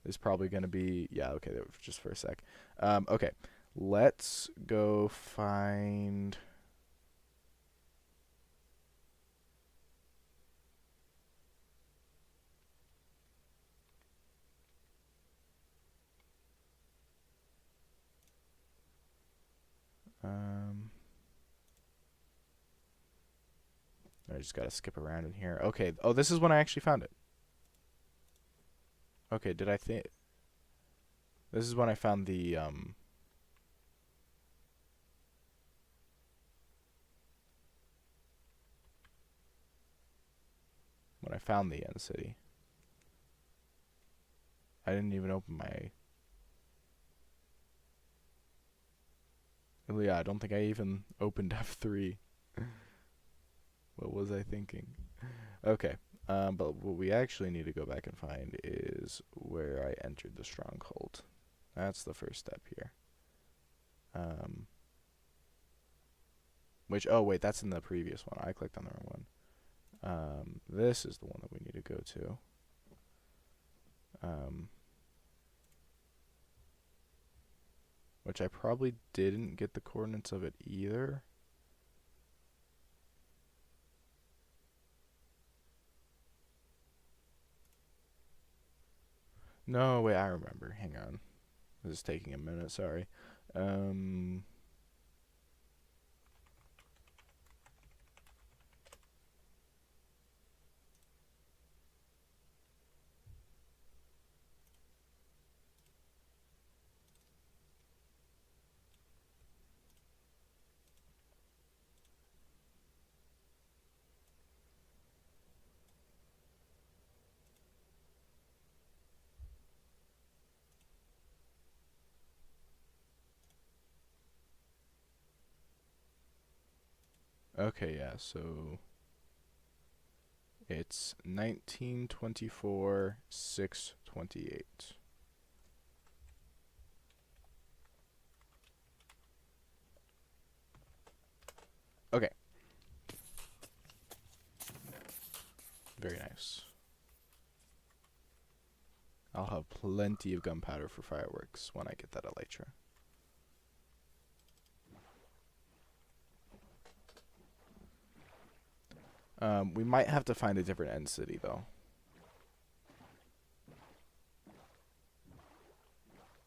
S1: There's probably going to be... Yeah, okay, just for a sec. Okay. Let's go find... I just gotta skip around in here. Okay. Oh, this is when I actually found it. Okay, did I think... This is when I found the, When I found the end city. I didn't even open my... Yeah, I don't think I even opened F3. What was I thinking? Okay. But what we actually need to go back and find is where I entered the stronghold. That's the first step here. Oh wait, that's in the previous one. I clicked on the wrong one. This is the one that we need to go to. Which I probably didn't get the coordinates of it either. No, wait, I remember. Hang on. This is taking a minute, sorry. Okay, yeah, so It's 1924, 628. Okay. Very nice. I'll have plenty of gunpowder for fireworks when I get that ELYTRA. We might have to find a different end city, though.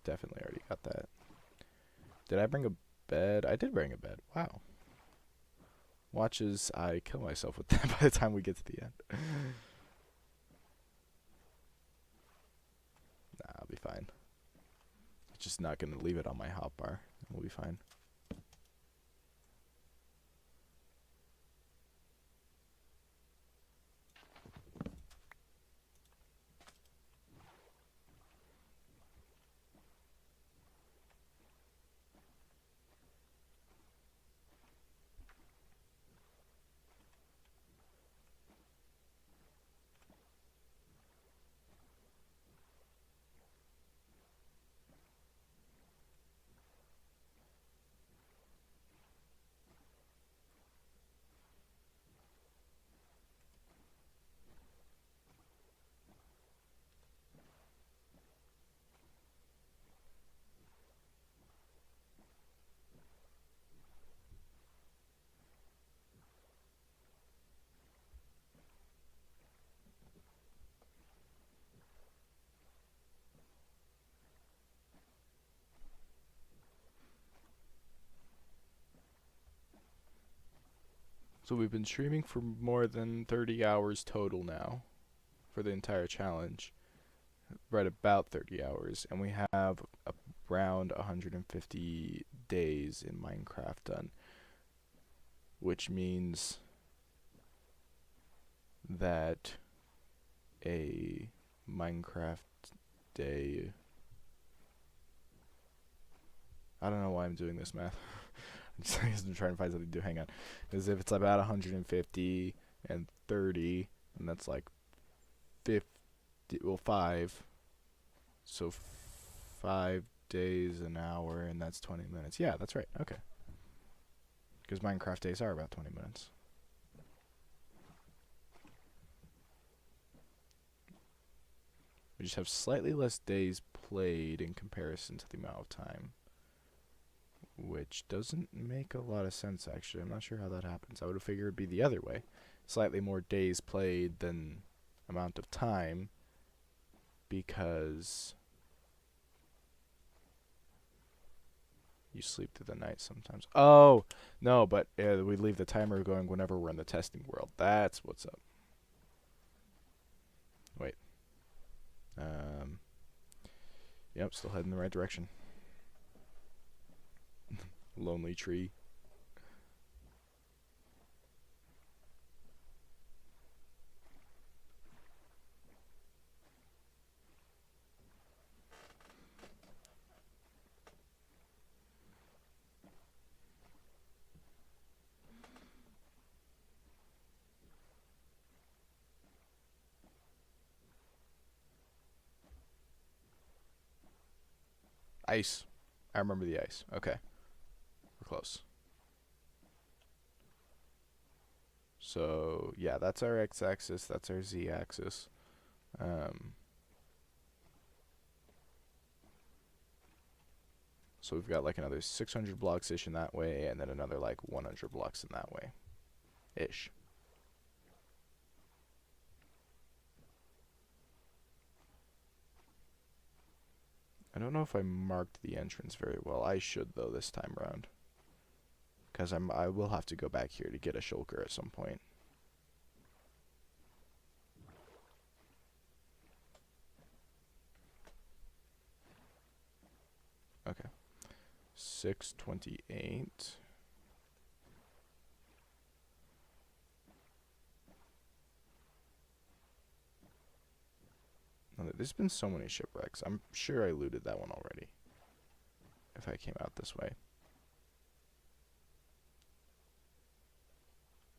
S1: Definitely already got that. Did I bring a bed? I did bring a bed. Wow. Watch as I kill myself with that by the time we get to the end. Nah, I'll be fine. Just not going to leave it on my hotbar. We'll be fine. So we've been streaming for more than 30 hours total now for the entire challenge. Right about 30 hours. And we have around 150 days in Minecraft done. Which means that a Minecraft day... I don't know why I'm doing this math. I'm trying to find something to do. Hang on. Because if it's about 150 and 30, and that's like 50, well, 5. So 5 days an hour, and that's 20 minutes. Yeah, that's right. Okay. Because Minecraft days are about 20 minutes. We just have slightly less days played in comparison to the amount of time. Which doesn't make a lot of sense, actually. I'm not sure how that happens. I would have figured it would be the other way. Slightly more days played than amount of time. Because you sleep through the night sometimes. Oh, no, but we leave the timer going whenever we're in the testing world. That's what's up. Wait. Yep, still heading in the right direction. Lonely tree. Ice. I remember the ice. Okay. We're close. So, yeah, that's our x-axis. That's our z-axis. So we've got like another 600 blocks-ish in that way, and then another like 100 blocks in that way. Ish. I don't know if I marked the entrance very well. I should, though, this time around. Because I will have to go back here to get a shulker at some point. Okay. 628. There's been so many shipwrecks. I'm sure I looted that one already. If I came out this way.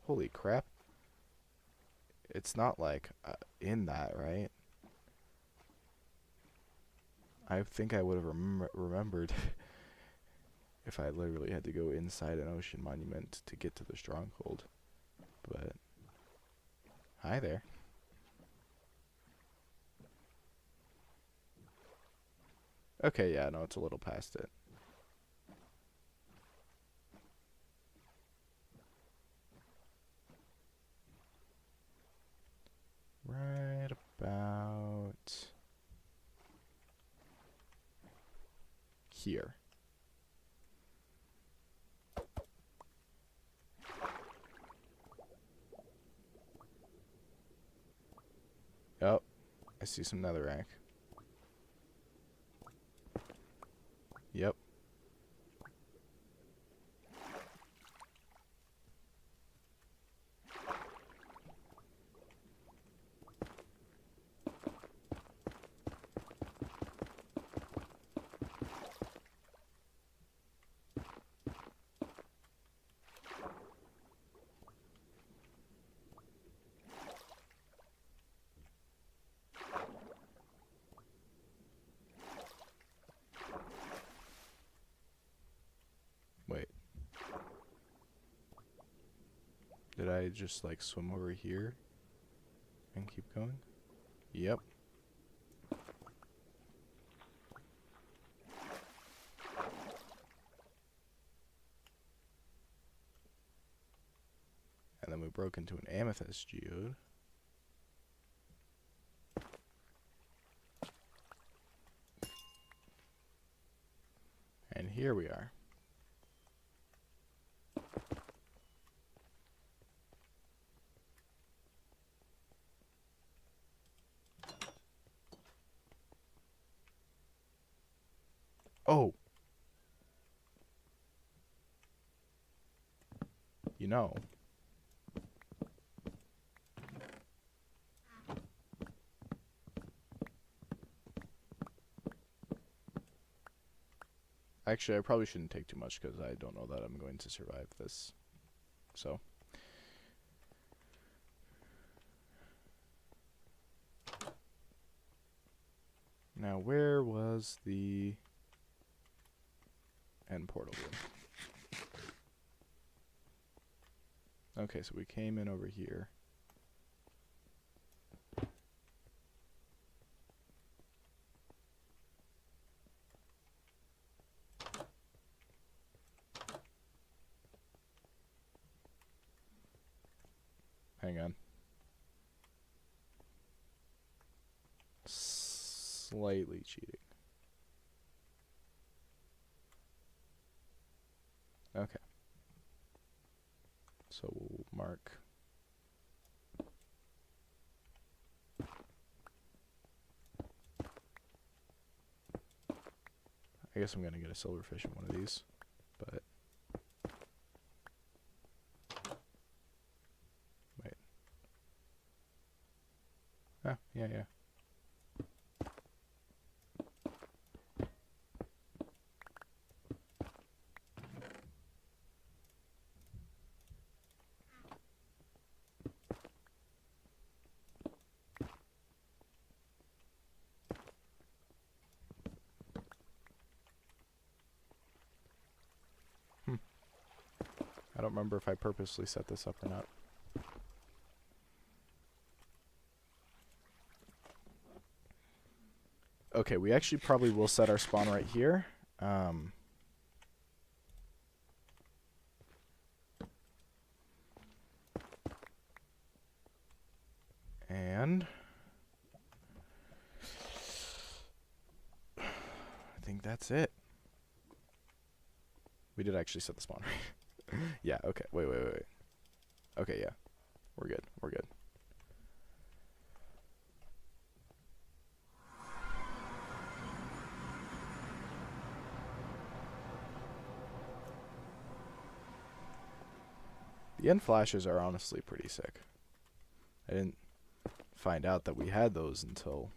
S1: Holy crap. It's not like in that, right? I think I would have remembered if I literally had to go inside an ocean monument to get to the stronghold. But hi there. Okay, yeah, no, it's a little past it. Right about here. Oh, I see some netherrack. Yep. Wait. Did I just like swim over here and keep going? Yep. And then we broke into an amethyst geode. And here we are. Oh! You know. Actually, I probably shouldn't take too much because I don't know that I'm going to survive this. So. Now, where was the end portal room? Okay, so we came in over here. Hang on. Slightly cheating. Okay. So we'll mark. I guess I'm gonna get a silverfish in one of these, but wait. Oh, yeah. I don't remember if I purposely set this up or not. Okay, we actually probably will set our spawn right here. And I think that's it. We did actually set the spawn right. Yeah, okay. Wait. Okay, yeah. We're good. The end flashes are honestly pretty sick. I didn't find out that we had those until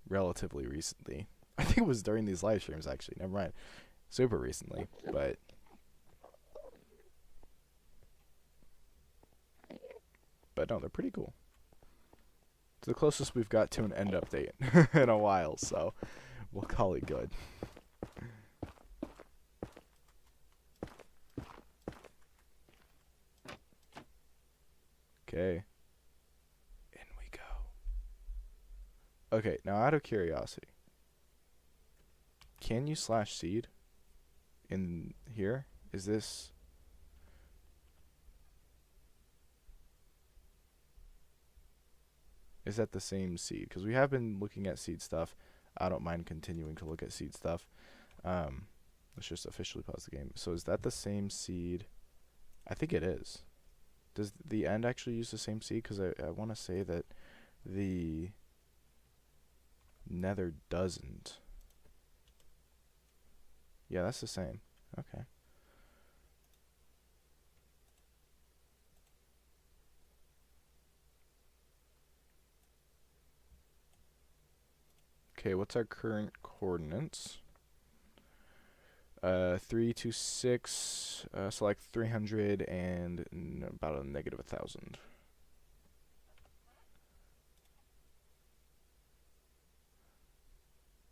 S1: relatively recently. I think it was during these live streams, actually. Never mind. Super recently, but But no, they're pretty cool. It's the closest we've got to an end update in a while, so we'll call it good. Okay. In we go. Okay, now out of curiosity, can you slash seed in here? Is this... Is that the same seed? Because we have been looking at seed stuff. I don't mind continuing to look at seed stuff. Let's just officially pause the game. So is that the same seed? I think it is. Does the end actually use the same seed? Because I want to say that the nether doesn't. Yeah, that's the same. Okay. Okay, what's our current coordinates? 326, select 300 and about a negative 1,000.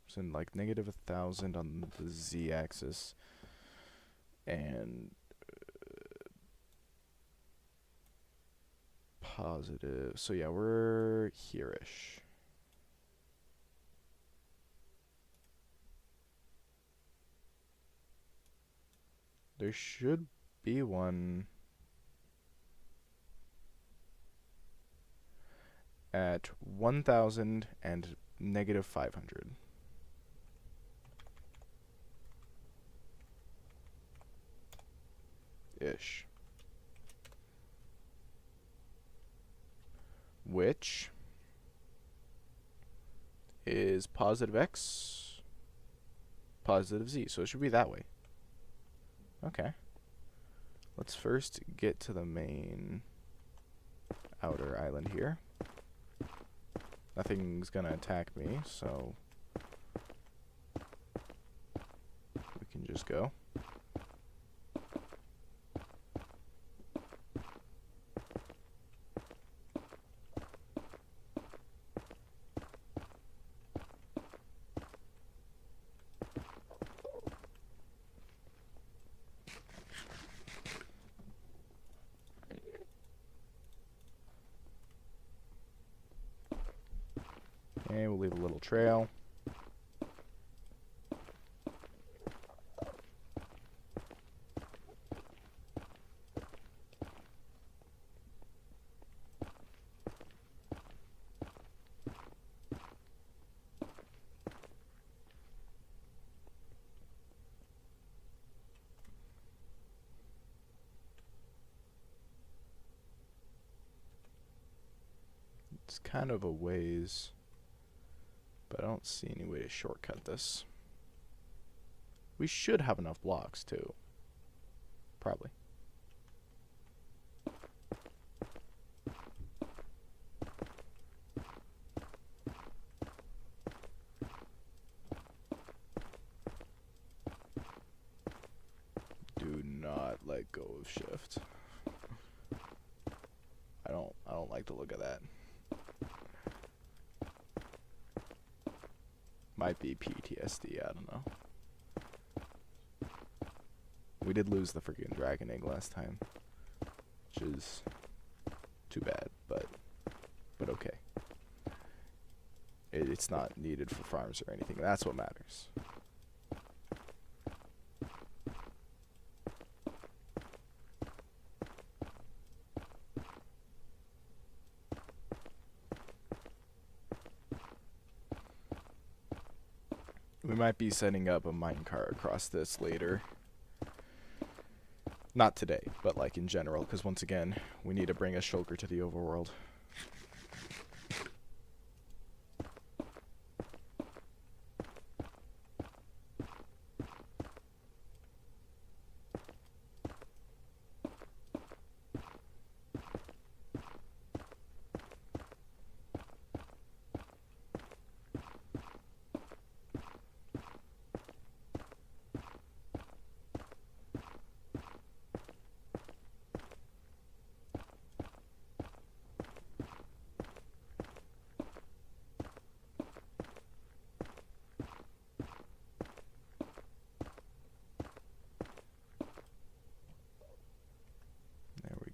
S1: So like negative 1,000 on the z-axis and positive. So yeah, we're here-ish. There should be one at 1,000 and negative 500. Ish. Which is positive x, positive z. So it should be that way. Okay. Let's first get to the main outer island here. Nothing's gonna attack me, so we can just go. Okay, we'll leave a little trail. It's kind of a ways, but I don't see any way to shortcut this. We should have enough blocks too. Probably. Do not let go of shift. I don't like the look of that. Might be PTSD, I don't know. We did lose the freaking dragon egg last time, which is too bad, but okay. It's not needed for farms or anything. That's what matters. We might be setting up a minecart across this later. Not today, but like in general, because once again, we need to bring a shulker to the overworld.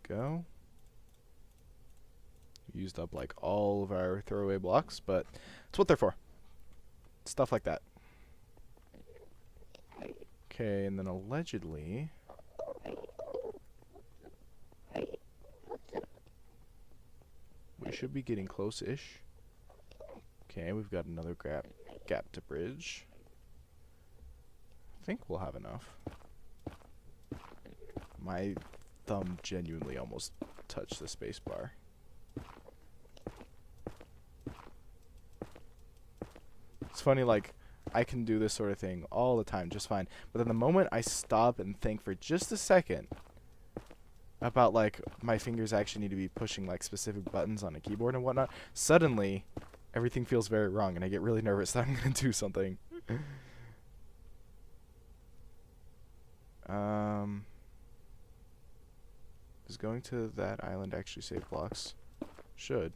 S1: go. Used up like all of our throwaway blocks, but it's what they're for. Stuff like that. Okay, and then allegedly... we should be getting close-ish. Okay, we've got another gap to bridge. I think we'll have enough. My thumb genuinely almost touched the space bar. It's funny, like, I can do this sort of thing all the time just fine. But then the moment I stop and think for just a second about, like, my fingers actually need to be pushing, like, specific buttons on a keyboard and whatnot, suddenly everything feels very wrong and I get really nervous that I'm going to do something. Does going to that island actually save blocks? Should.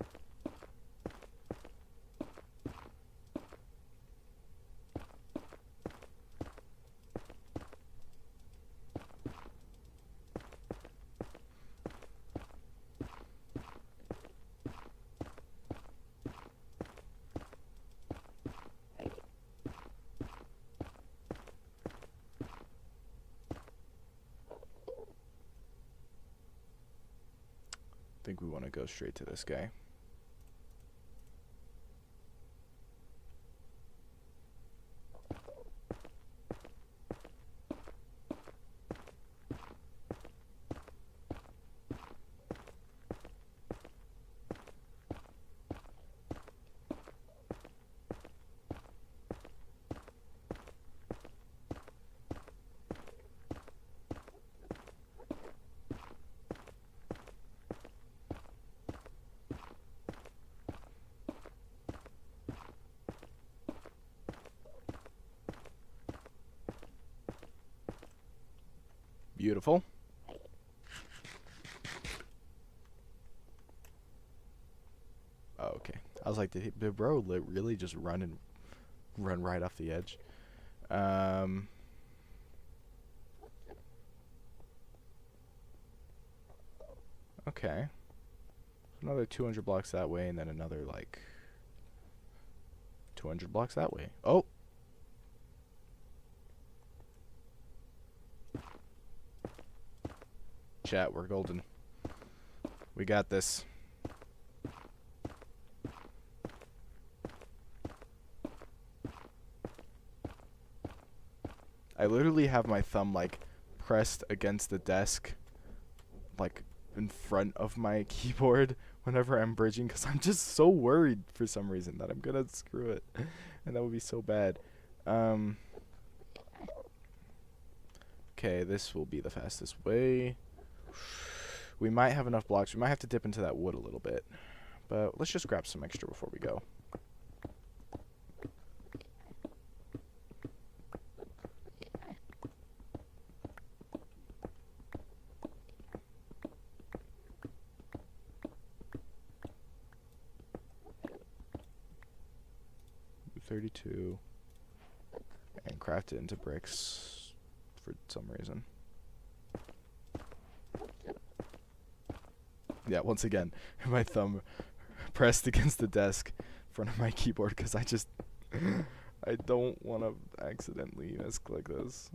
S1: I think we want to go straight to this guy. Beautiful. Oh, okay. I was like, did bro really just run right off the edge? Okay. Another 200 blocks that way, and then another, like, 200 blocks that way. Oh! Chat, we're golden. We got this. I literally have my thumb, like, pressed against the desk, like, in front of my keyboard whenever I'm bridging, because I'm just so worried for some reason that I'm gonna screw it. And that would be so bad. Okay, this will be the fastest way. We might have enough blocks. We might have to dip into that wood a little bit. But let's just grab some extra before we go. $32 and craft it into bricks for some reason. Yeah, once again, my thumb pressed against the desk in front of my keyboard because I just I don't want to accidentally misclick this.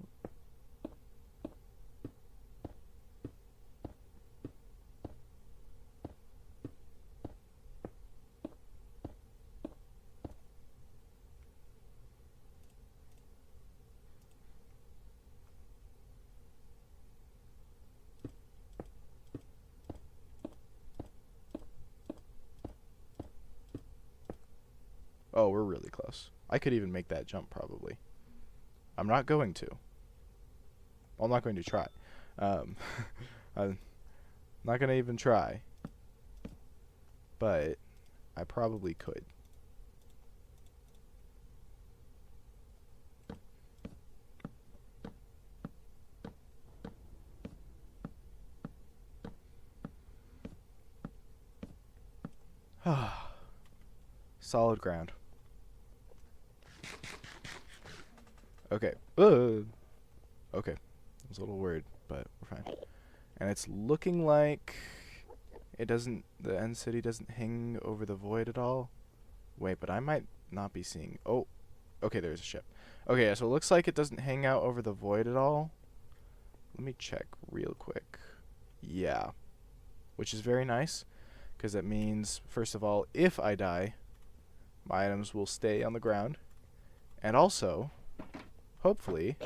S1: Oh, we're really close. I could even make that jump, probably. I'm not going to. Well, I'm not going to try. I'm not going to even try. But I probably could. Solid ground. Okay. Okay. I was a little worried, but we're fine. And it's looking like it doesn't, the end city doesn't hang over the void at all. Wait, but I might not be seeing, oh, okay, there's a ship. Okay, yeah, so it looks like it doesn't hang out over the void at all. Let me check real quick. Yeah, which is very nice, because that means, first of all, if I die, my items will stay on the ground. And also, hopefully,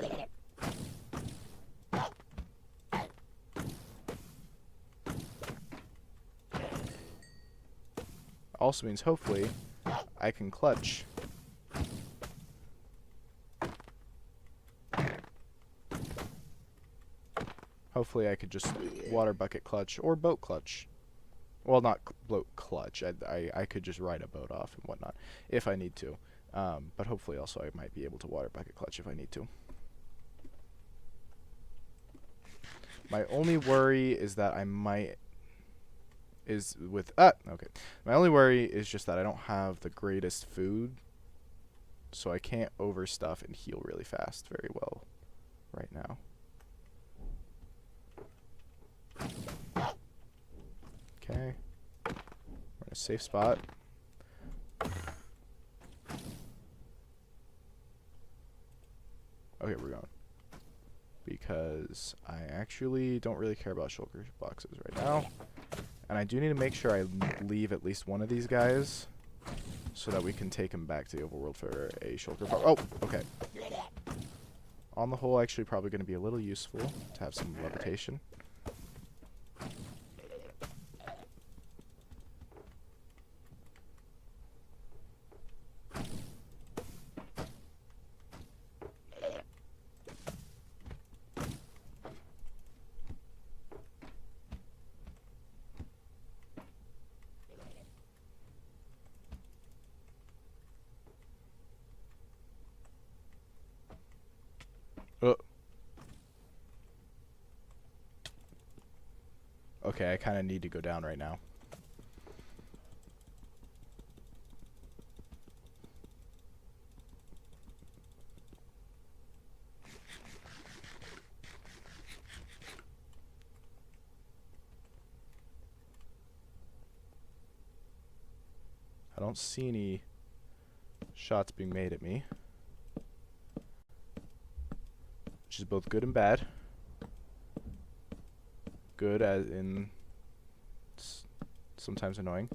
S1: also means hopefully I can clutch. Hopefully I could just water bucket clutch or boat clutch. Well, not boat clutch. I could just ride a boat off and whatnot if I need to. But hopefully also I might be able to water bucket clutch if I need to. My only worry is that I might okay. My only worry is just that I don't have the greatest food, so I can't overstuff and heal really fast very well right now. Okay. We're in a safe spot. Okay, we're going. Because I actually don't really care about shulker boxes right now. And I do need to make sure I leave at least one of these guys so that we can take him back to the overworld for a shulker box. Oh, okay. On the whole, actually probably going to be a little useful to have some levitation. Okay, I kind of need to go down right now. I don't see any shots being made at me, which is both good and bad. Good as in it's sometimes annoying.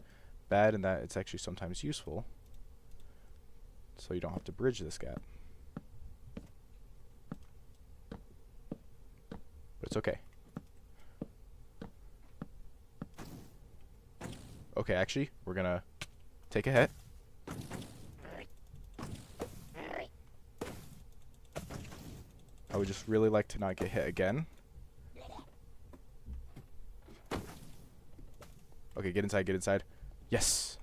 S1: Bad in that it's actually sometimes useful, so you don't have to bridge this gap. But it's okay. Okay, actually, we're gonna take a hit. I would just really like to not get hit again. Okay, get inside, get inside. Yes!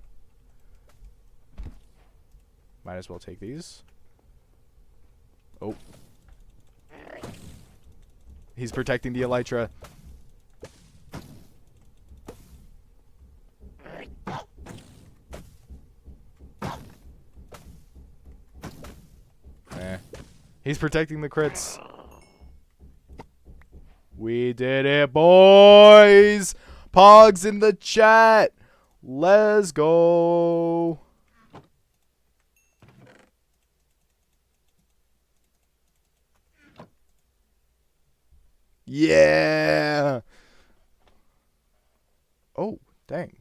S1: Might as well take these. Oh. He's protecting the ELYTRA. He's protecting the crits. We did it, boys! Pogs in the chat! Let's go! Yeah! Oh, dang.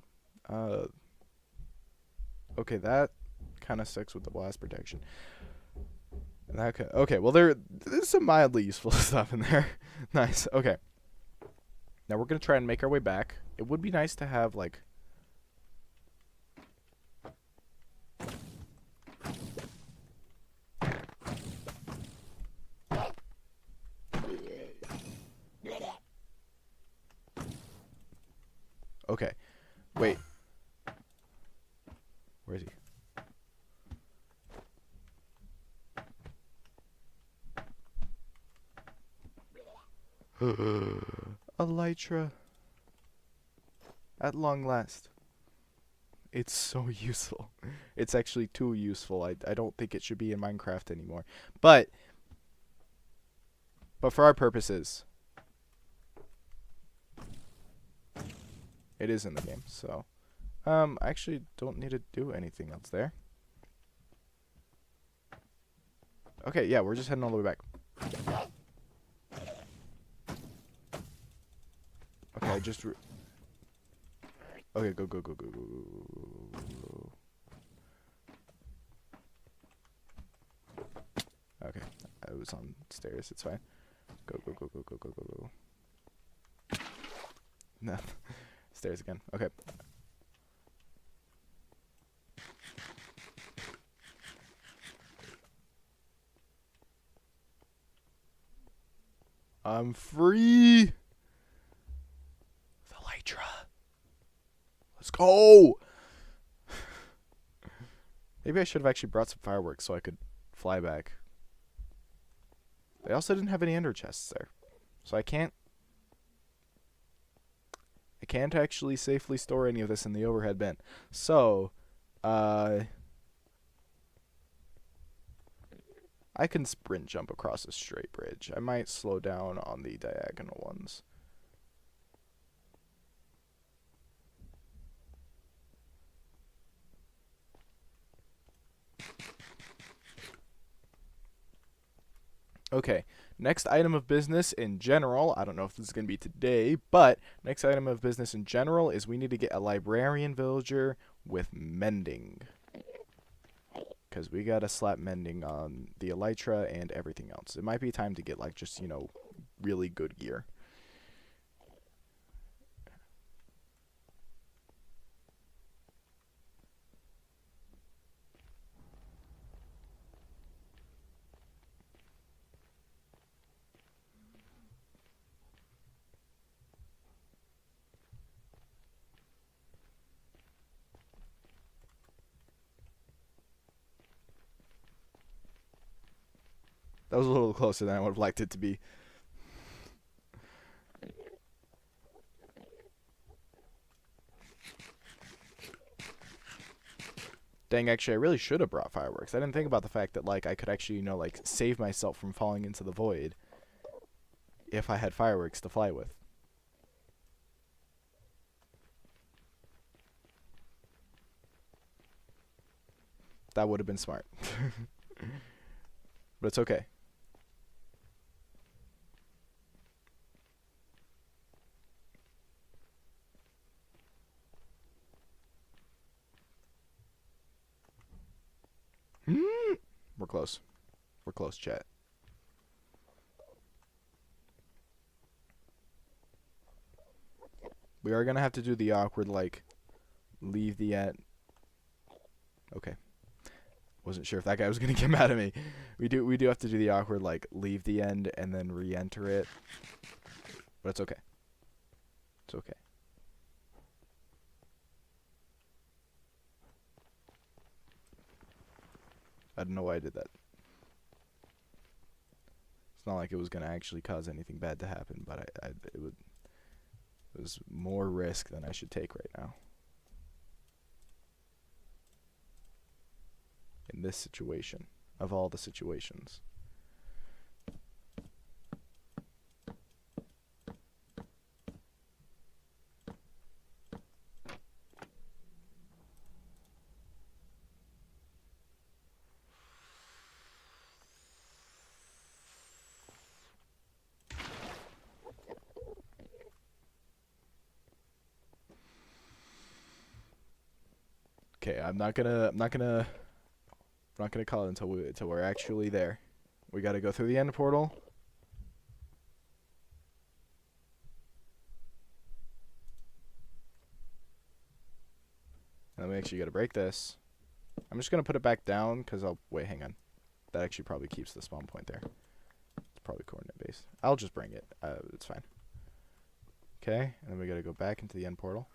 S1: Okay, that kind of sucks with the blast protection. Okay, well, there's some mildly useful stuff in there. Nice, okay. Now we're going to try and make our way back. It would be nice to have, like... Okay, wait. Where is he? ELYTRA. At long last. It's so useful. It's actually too useful. I don't think it should be in Minecraft anymore. But for our purposes, It is in the game, so I actually don't need to do anything else there. Okay, yeah, we're just heading all the way back. Okay, I just okay, go. Okay, I was on stairs, it's fine. Go. No. Stairs again. Okay. I'm free! The ELYTRA. Let's go! Maybe I should have actually brought some fireworks so I could fly back. They also didn't have any ender chests there. So I can't actually safely store any of this in the overhead bin. So, I can sprint jump across a straight bridge. I might slow down on the diagonal ones. Okay, next item of business in general, I don't know if this is going to be today, but next item of business in general is we need to get a librarian villager with mending. Because we got to slap mending on the ELYTRA and everything else. It might be time to get, like, just, you know, really good gear. That was a little closer than I would have liked it to be. Dang, actually, I really should have brought fireworks. I didn't think about the fact that, like, I could actually, you know, like, save myself from falling into the void if I had fireworks to fly with. That would have been smart. But it's okay. We're close. We're close, chat. We are going to have to do the awkward, like, leave the end. Okay. Wasn't sure if that guy was going to get mad at me. We do have to do the awkward, like, leave the end and then re-enter it. But it's okay. It's okay. I don't know why I did that. It's not like it was going to actually cause anything bad to happen, but it was more risk than I should take right now. In this situation, of all the situations. Okay, I'm not gonna call it until we're actually there. We gotta go through the end portal. And then we actually gotta break this. I'm just gonna put it back down because wait, hang on. That actually probably keeps the spawn point there. It's probably coordinate based. I'll just bring it. It's fine. Okay, and then we gotta go back into the end portal.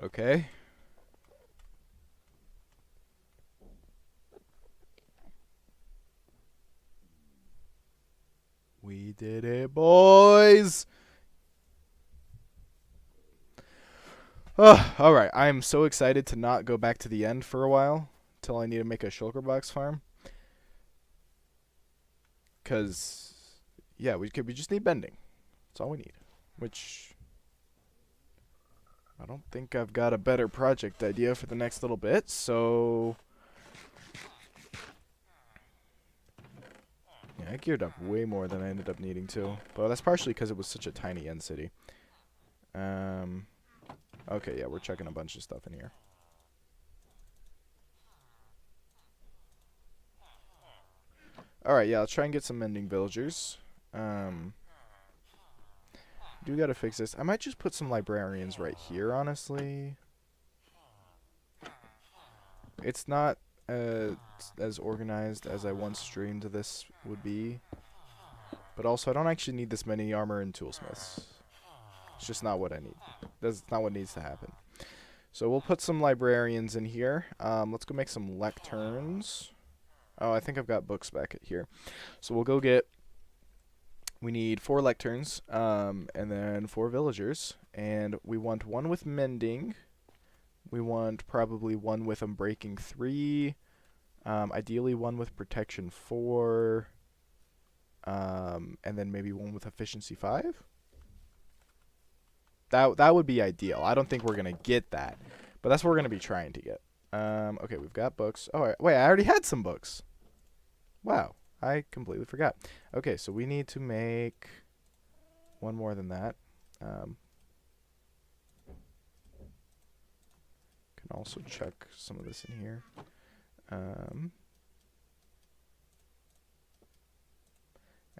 S1: Okay. We did it, boys! Alright, I am so excited to not go back to the end for a while till I need to make a shulker box farm. Because, yeah, we just need bending. That's all we need. Which, I don't think I've got a better project idea for the next little bit, so... Yeah, I geared up way more than I ended up needing to. But that's partially because it was such a tiny end city. Okay, yeah, we're checking a bunch of stuff in here. Alright, yeah, I'll try and get some mending villagers. Do gotta fix this. I might just put some librarians right here, honestly. It's not as organized as I once dreamed this would be. But also, I don't actually need this many armor and toolsmiths. It's just not what I need. That's not what needs to happen. So we'll put some librarians in here. Let's go make some lecterns. Oh, I think I've got books back here. So we'll go get... We need 4 lecterns, and then 4 villagers. And we want 1 with mending. We want probably 1 with unbreaking 3. Ideally 1 with protection 4. And then maybe 1 with efficiency 5. That would be ideal. I don't think we're going to get that. But that's what we're going to be trying to get. Okay, we've got books. Oh, wait, I already had some books. Wow, I completely forgot. Okay, so we need to make 1 more than that. Can also check some of this in here. And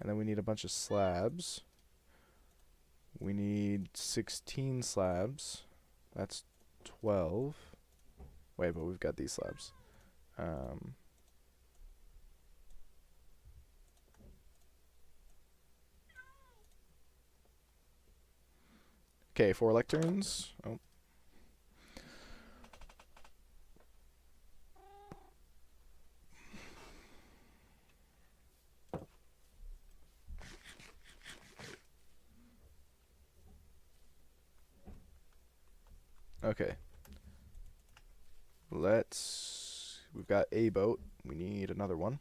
S1: then we need a bunch of slabs. We need 16 slabs. That's 12. Wait, but we've got these slabs. Okay, 4 lecterns. Oh. Okay. We've got a boat. We need another one.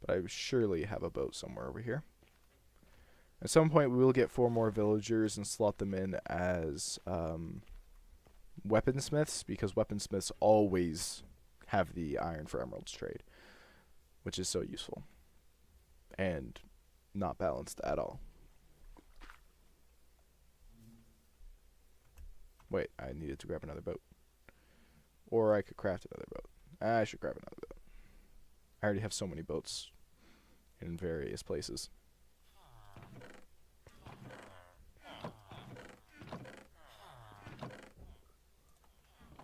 S1: But I surely have a boat somewhere over here. At some point, we will get 4 more villagers and slot them in as weaponsmiths, because weaponsmiths always have the iron for emeralds trade, which is so useful and not balanced at all. Wait, I needed to grab another boat. Or I could craft another boat. I should grab another boat. I already have so many boats in various places.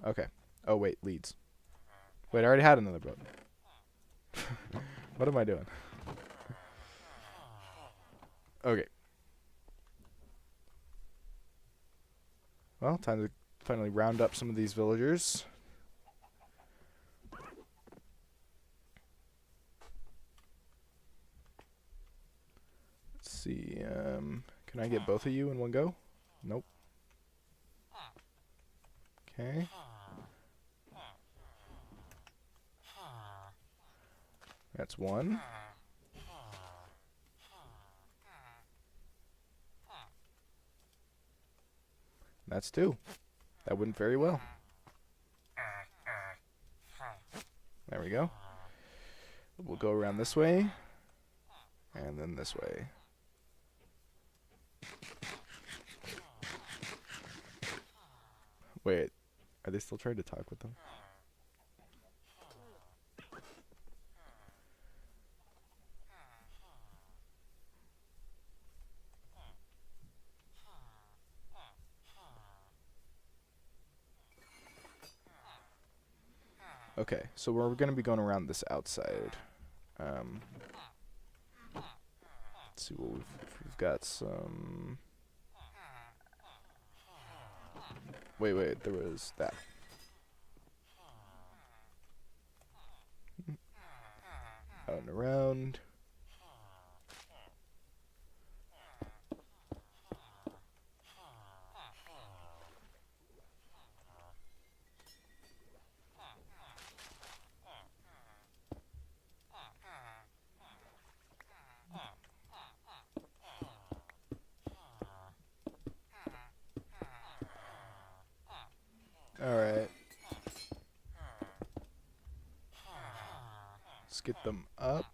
S1: Okay. Oh, wait, leads. Wait, I already had another boat. What am I doing? Okay. Well, time to finally round up some of these villagers. Let's see. Can I get both of you in one go? Nope. Okay. That's 1. That's 2. That went very well. There we go. We'll go around this way. And then this way. Wait. Are they still trying to talk with them? Okay, so we're going to be going around this outside. Let's see what we've got some... Wait, there was that. Out and around. Alright. Let's get them up.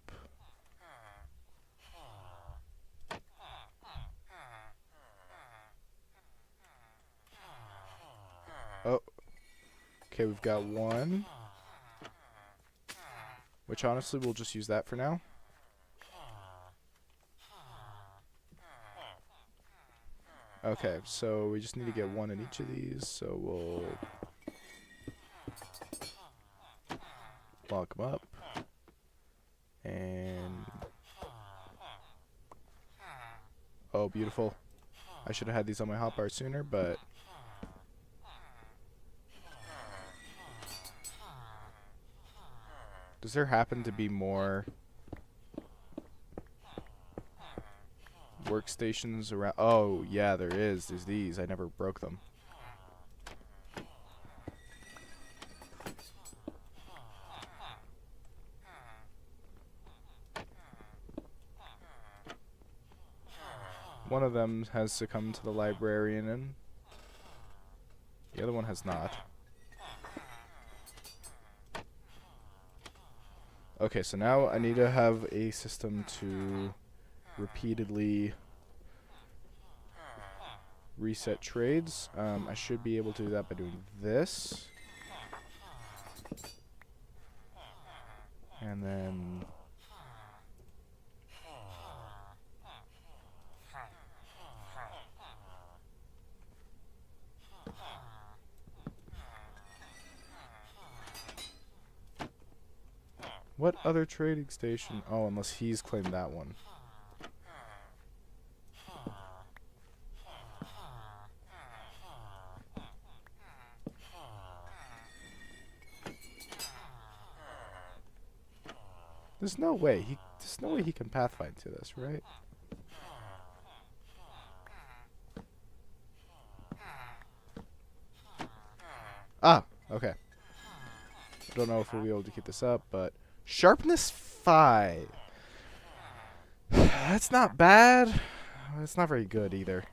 S1: Oh. Okay, we've got one. Which honestly, we'll just use that for now. Okay, so we just need to get one in each of these, so we'll lock them up. And oh, beautiful. I should have had these on my hotbar sooner, but does there happen to be more workstations around? Oh, yeah, there is. There's these. I never broke them. One of them has succumbed to the librarian, and the other one has not. Okay, so now I need to have a system to repeatedly reset trades. I should be able to do that by doing this. And then what other trading station? Oh, unless he's claimed that one. There's no way he can pathfind to this, right? Ah, okay. I don't know if we'll be able to keep this up, but sharpness 5. That's not bad. It's not very good either.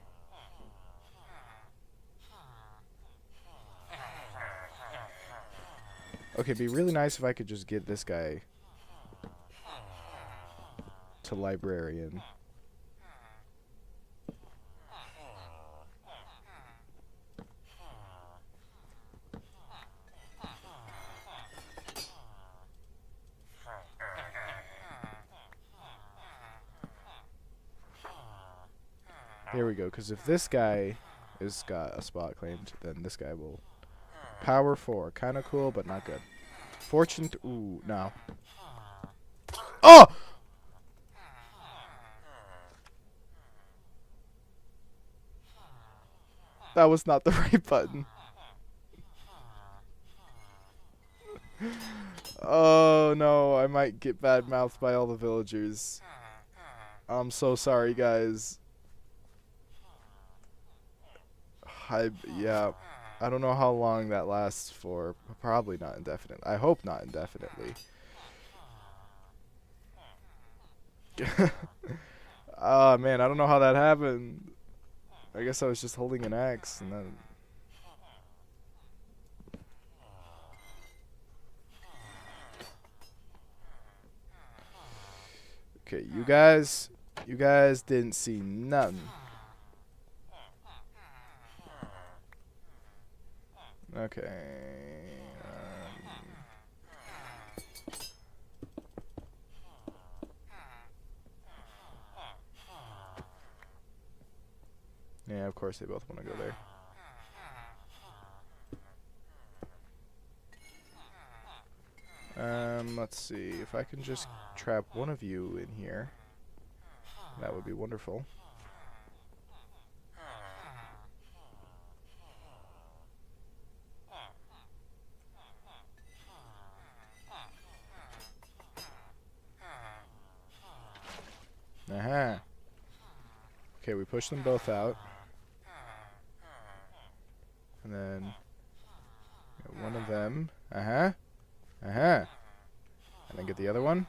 S1: Okay, it'd be really nice if I could just get this guy to librarian. There we go, because if this guy has got a spot claimed, then this guy will. Power 4. Kind of cool, but not good. Fortune... Ooh, no. Oh! That was not the right button. Oh, no. I might get bad-mouthed by all the villagers. I'm so sorry, guys. Yeah. I don't know how long that lasts for. Probably not indefinitely. I hope not indefinitely. Ah, man, I don't know how that happened. I guess I was just holding an axe and then... Okay, you guys didn't see nothing. Okay. Yeah, of course they both want to go there. Let's see. If I can just trap one of you in here, that would be wonderful. Aha. Okay, we push them both out. And then get one of them. Uh-huh. Uh-huh. And then get the other one.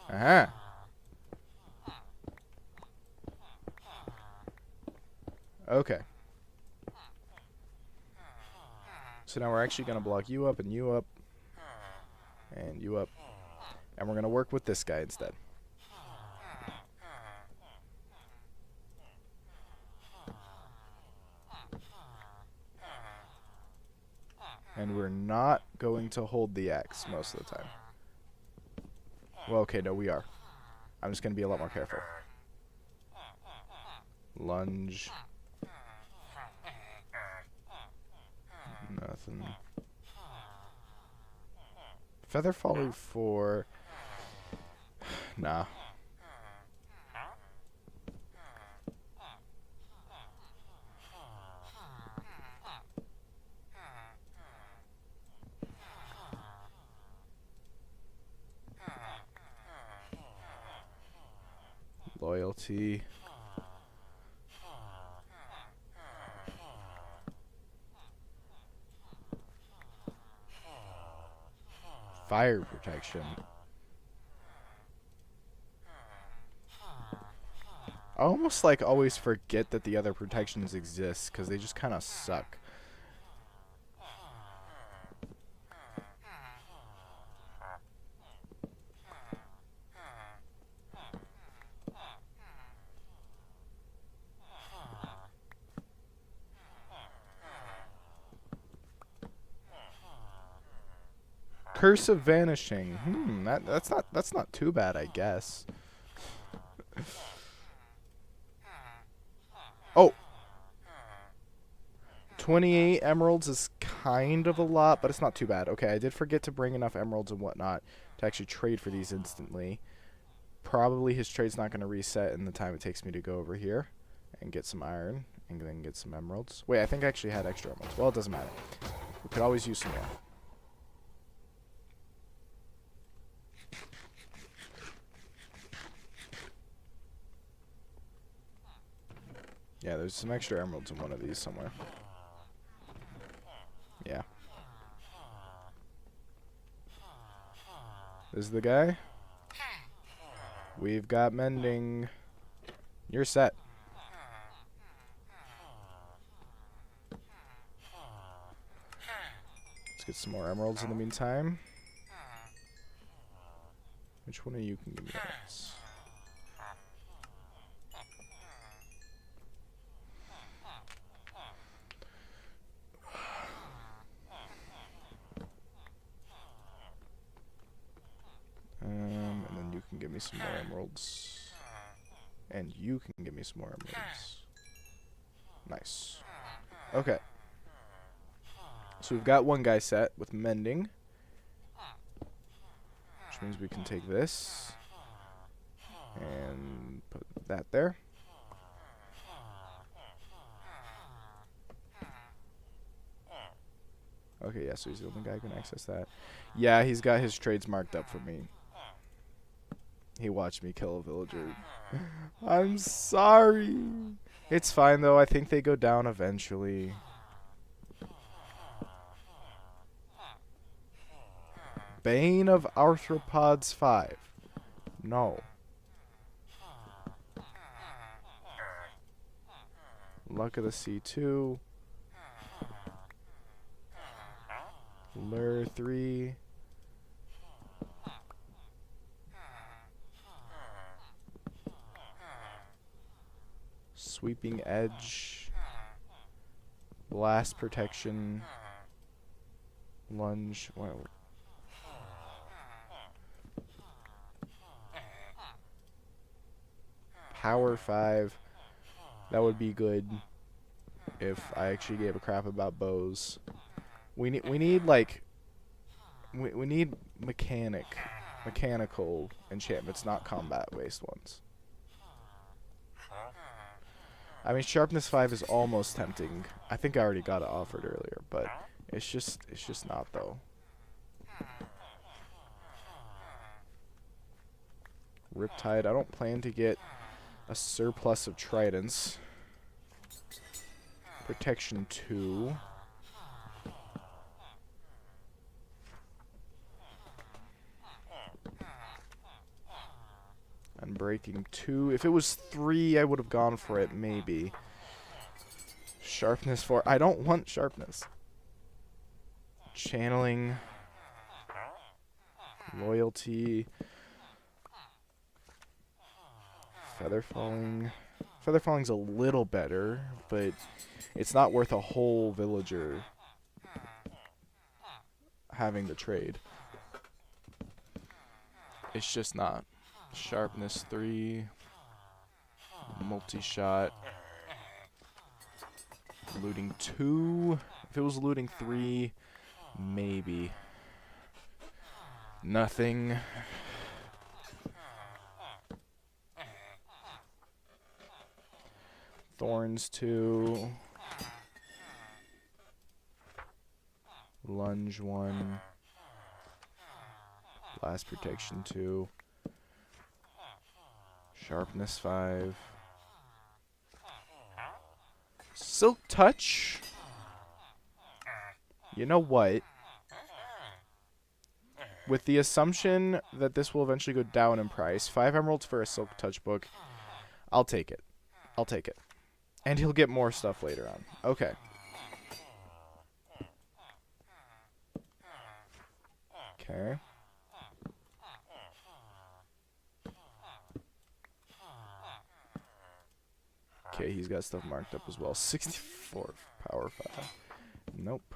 S1: Uh-huh. Okay. So now we're actually going to block you up and you up. And you up. And we're going to work with this guy instead. And we're not going to hold the axe most of the time. Well, okay, no, we are. I'm just going to be a lot more careful. Lunge. Nothing. Feather Folly for... Nah. Loyalty. Fire protection. I almost like always forget that the other protections exist because they just kind of suck. Curse of Vanishing. That's not too bad, I guess. Oh. 28 emeralds is kind of a lot, but it's not too bad. Okay, I did forget to bring enough emeralds and whatnot to actually trade for these instantly. Probably his trade's not going to reset in the time it takes me to go over here and get some iron and then get some emeralds. Wait, I think I actually had extra emeralds. Well, it doesn't matter. We could always use some more. Yeah, there's some extra emeralds in one of these somewhere. Yeah. This is the guy. We've got mending. You're set. Let's get some more emeralds in the meantime. Which one of you can give me emeralds? And then you can give me some more emeralds. And you can give me some more emeralds. Nice. Okay. So we've got one guy set with mending. Which means we can take this. And put that there. Okay, yeah, so he's the only guy who can access that. Yeah, he's got his trades marked up for me. He watched me kill a villager. I'm sorry. It's fine, though. I think they go down eventually. Bane of Arthropods 5. No. Luck of the Sea 2. Lure 3. Sweeping Edge. Blast Protection. Lunge. Well. Power 5. That would be good if I actually gave a crap about bows. We need like we need mechanical enchantments, not combat based ones. I mean, sharpness 5 is almost tempting. I think I already got it offered earlier, but it's just not though. Riptide. I don't plan to get a surplus of tridents. Protection 2. And breaking 2. If it was 3, I would have gone for it, maybe. Sharpness 4. I don't want sharpness. Channeling. Loyalty. Feather falling. Feather falling's a little better, but it's not worth a whole villager having the trade. It's just not. Sharpness 3. Multi-shot. Looting 2. If it was looting 3, maybe. Nothing. Thorns 2. Lunge 1. Blast protection 2. Sharpness 5. Silk touch. You know what? With the assumption that this will eventually go down in price, 5 emeralds for a silk touch book, I'll take it. I'll take it. And he'll get more stuff later on. Okay. Okay. Okay, he's got stuff marked up as well. 64 power 5. Nope.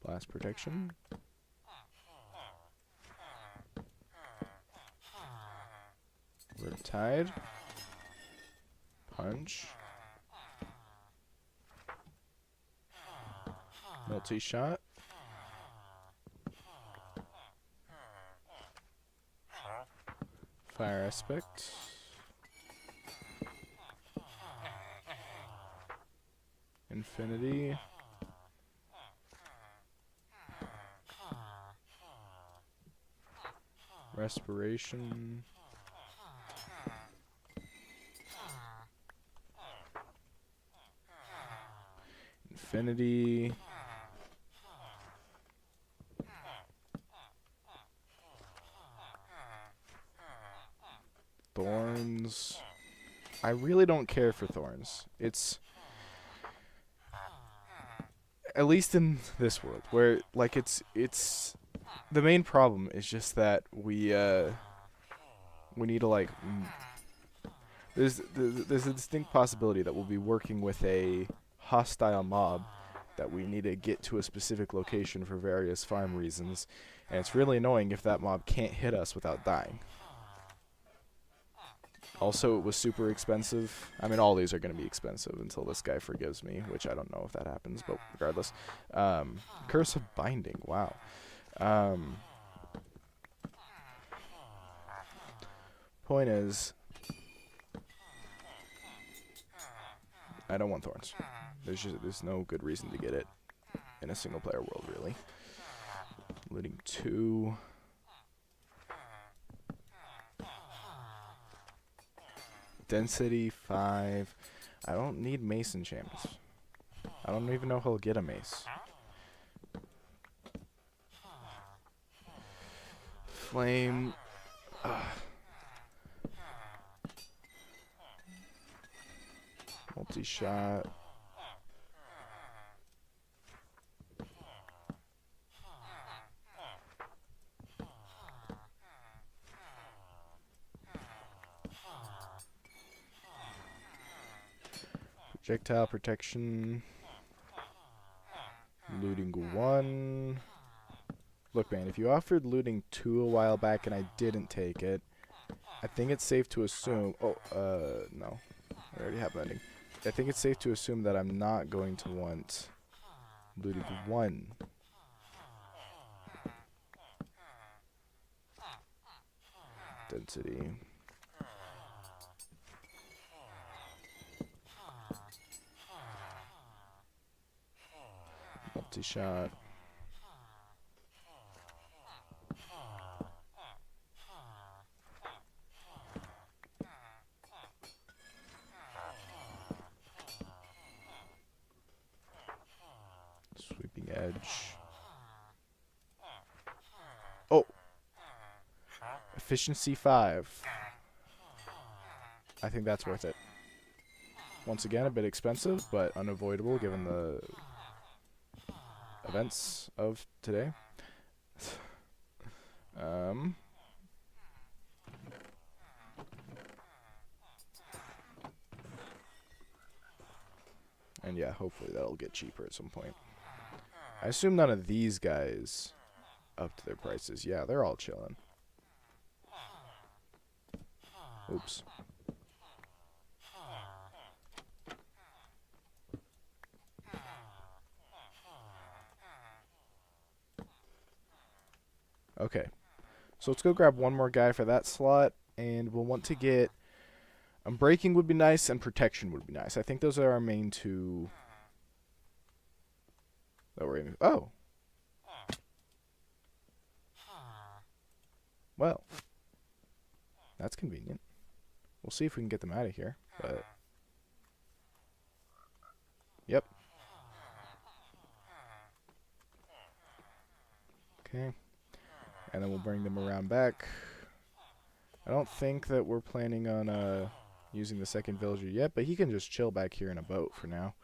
S1: Blast protection. Riptide. Punch. Multi-shot. Fire aspect. Infinity. Respiration. Infinity. Thorns. I really don't care for thorns. It's at least in this world where like it's the main problem is just that we need to like there's a distinct possibility that we'll be working with a hostile mob that we need to get to a specific location for various farm reasons, and it's really annoying if that mob can't hit us without dying. Also, it was super expensive. I mean, all these are going to be expensive until this guy forgives me, which I don't know if that happens, but regardless. Curse of Binding, wow. Point is, I don't want thorns. There's no good reason to get it in a single player world, really. Looting 2. Density 5. I don't need mace enchantments. I don't even know if he'll get a mace. Flame. Multi-shot. Projectile protection. Looting 1. Look, man, if you offered looting 2 a while back and I didn't take it, I think it's safe to assume... Oh, no. I already have ending. I think it's safe to assume that I'm not going to want looting 1. Density. Multi-shot. Sweeping edge. Oh! Efficiency 5. I think that's worth it. Once again, a bit expensive, but unavoidable given the events of today. And yeah, hopefully that'll get cheaper at some point. I assume none of these guys up to their prices. Yeah, they're all chilling. Oops. Okay. So let's go grab one more guy for that slot, and we'll want to get... Breaking would be nice, and protection would be nice. I think those are our main two... that we're aiming... Oh! Well. That's convenient. We'll see if we can get them out of here, but... Yep. Okay. And then we'll bring them around back. I don't think that we're planning on using the second villager yet, but he can just chill back here in a boat for now.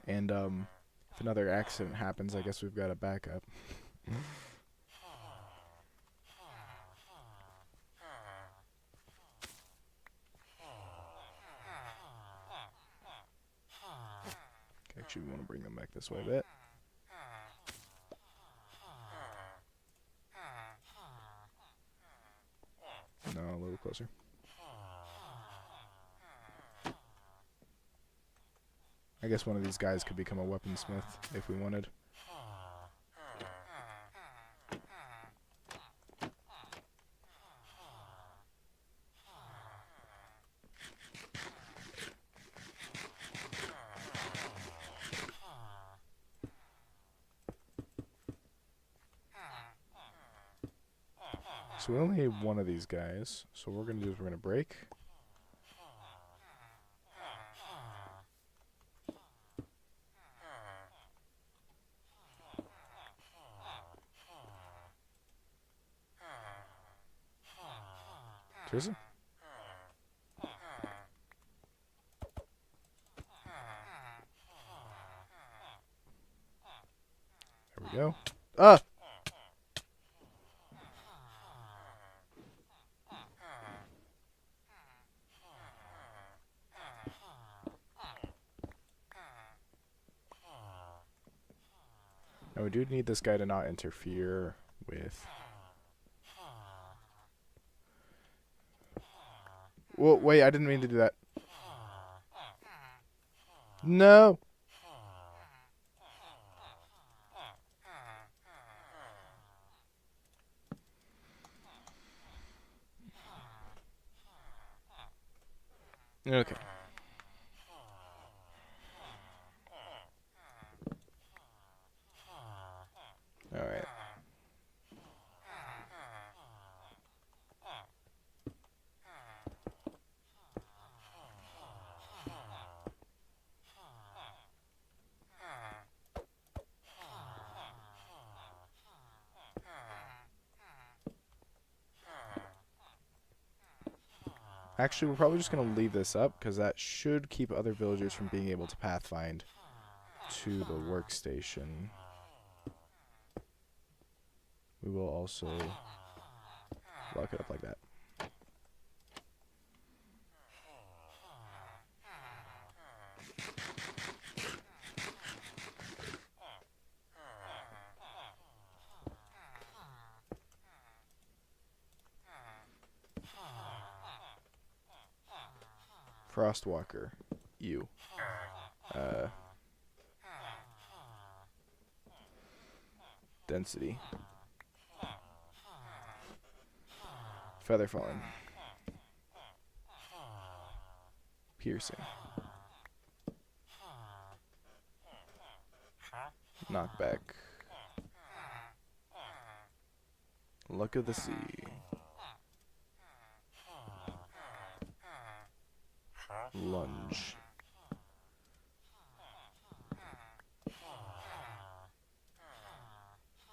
S1: And if another accident happens, I guess we've got a backup. Actually, we want to bring them back this way a bit. No, a little closer. I guess one of these guys could become a weaponsmith if we wanted. So we only need one of these guys. So what we're going to do is we're going to break. Seriously? There we go. Ah! Now we do need this guy to not interfere with... Whoa, wait, I didn't mean to do that. No! Okay. Alright. Actually, we're probably just going to leave this up, because that should keep other villagers from being able to pathfind to the workstation. We will also lock it up like that. Frostwalker, you. Density. Feather falling. Piercing. Knockback. Luck of the sea. Lunge.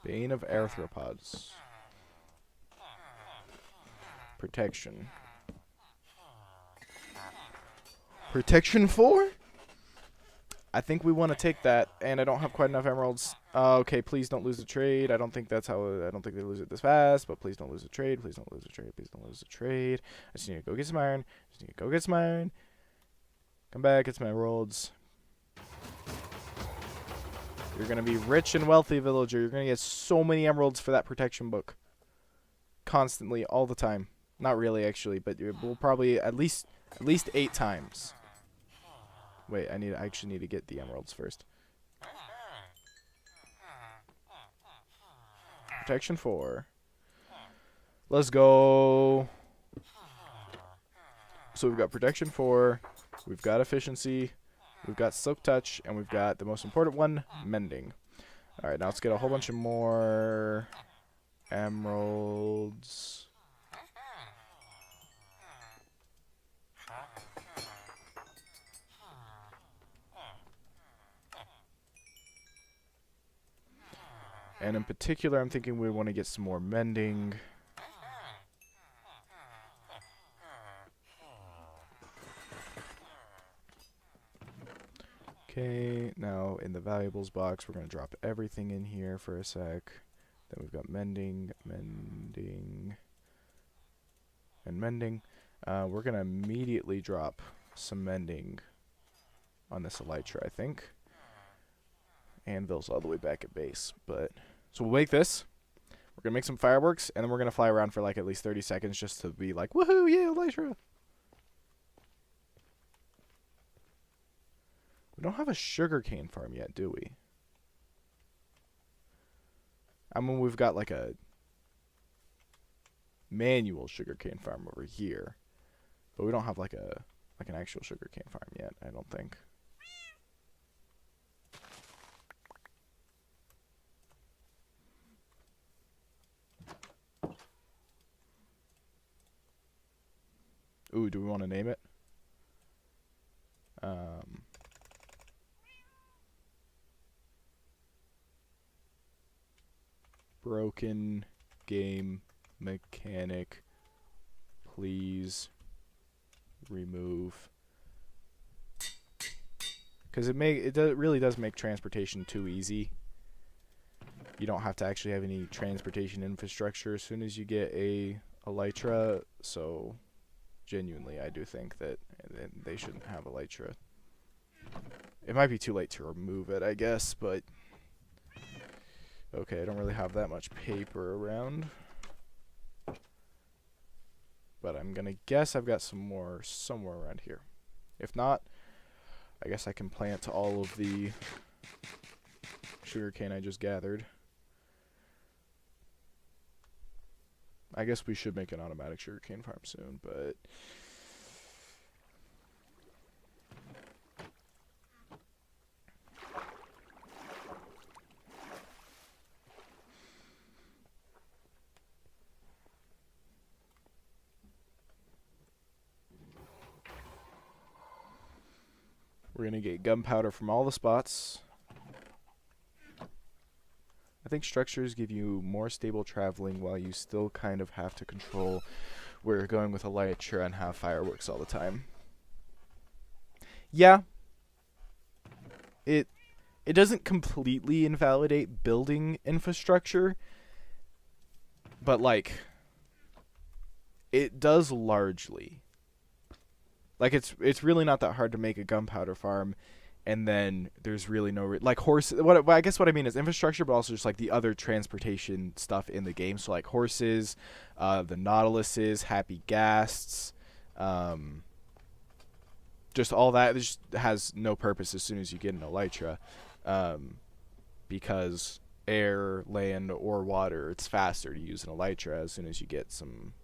S1: Bane of arthropods. Protection. Protection 4? I think we want to take that, and I don't have quite enough emeralds. Okay, please don't lose the trade. I don't think that's how. I don't think they lose it this fast, but please don't lose the trade. Please don't lose the trade. Please don't lose the trade. I just need to go get some iron. Just need to go get some iron. Come back, get some emeralds. You're gonna be rich and wealthy, villager. You're gonna get so many emeralds for that protection book. Constantly, all the time. Not really, actually, but we'll probably at least 8 times. Wait, I actually need to get the emeralds first. Protection 4. Let's go. So we've got protection 4. We've got efficiency. We've got silk touch, and we've got the most important one, mending. All right, now let's get a whole bunch of more emeralds. And in particular, I'm thinking we want to get some more mending. Okay, now in the valuables box, we're going to drop everything in here for a sec. Then we've got mending, mending, and mending. We're going to immediately drop some mending on this ELYTRA, I think. Anvil's all the way back at base, but so we'll make this. We're gonna make some fireworks, and then we're gonna fly around for like at least 30 seconds just to be like, woohoo, yeah, ELYTRA. We don't have a sugarcane farm yet, do we? I mean, we've got like a manual sugarcane farm over here, but we don't have like an actual sugarcane farm yet, I don't think. Ooh, do we want to name it? Broken game mechanic. Please remove. Because it really does make transportation too easy. You don't have to actually have any transportation infrastructure as soon as you get a ELYTRA, so genuinely, I do think that they shouldn't have ELYTRA. It might be too late to remove it, I guess, but okay, I don't really have that much paper around. But I'm gonna guess I've got some more somewhere around here. If not, I guess I can plant all of the sugarcane I just gathered. I guess we should make an automatic sugarcane farm soon, but we're gonna get gunpowder from all the spots. I think structures give you more stable traveling while you still kind of have to control where you're going with ELYTRA and have fireworks all the time. Yeah. It doesn't completely invalidate building infrastructure, but like it does largely. Like it's really not that hard to make a gunpowder farm. And then there's really no like horse. I guess what I mean is infrastructure, but also just like the other transportation stuff in the game. So like horses, the Nautiluses, happy ghasts, just all that. It just has no purpose as soon as you get an ELYTRA, because air, land, or water, it's faster to use an ELYTRA as soon as you get some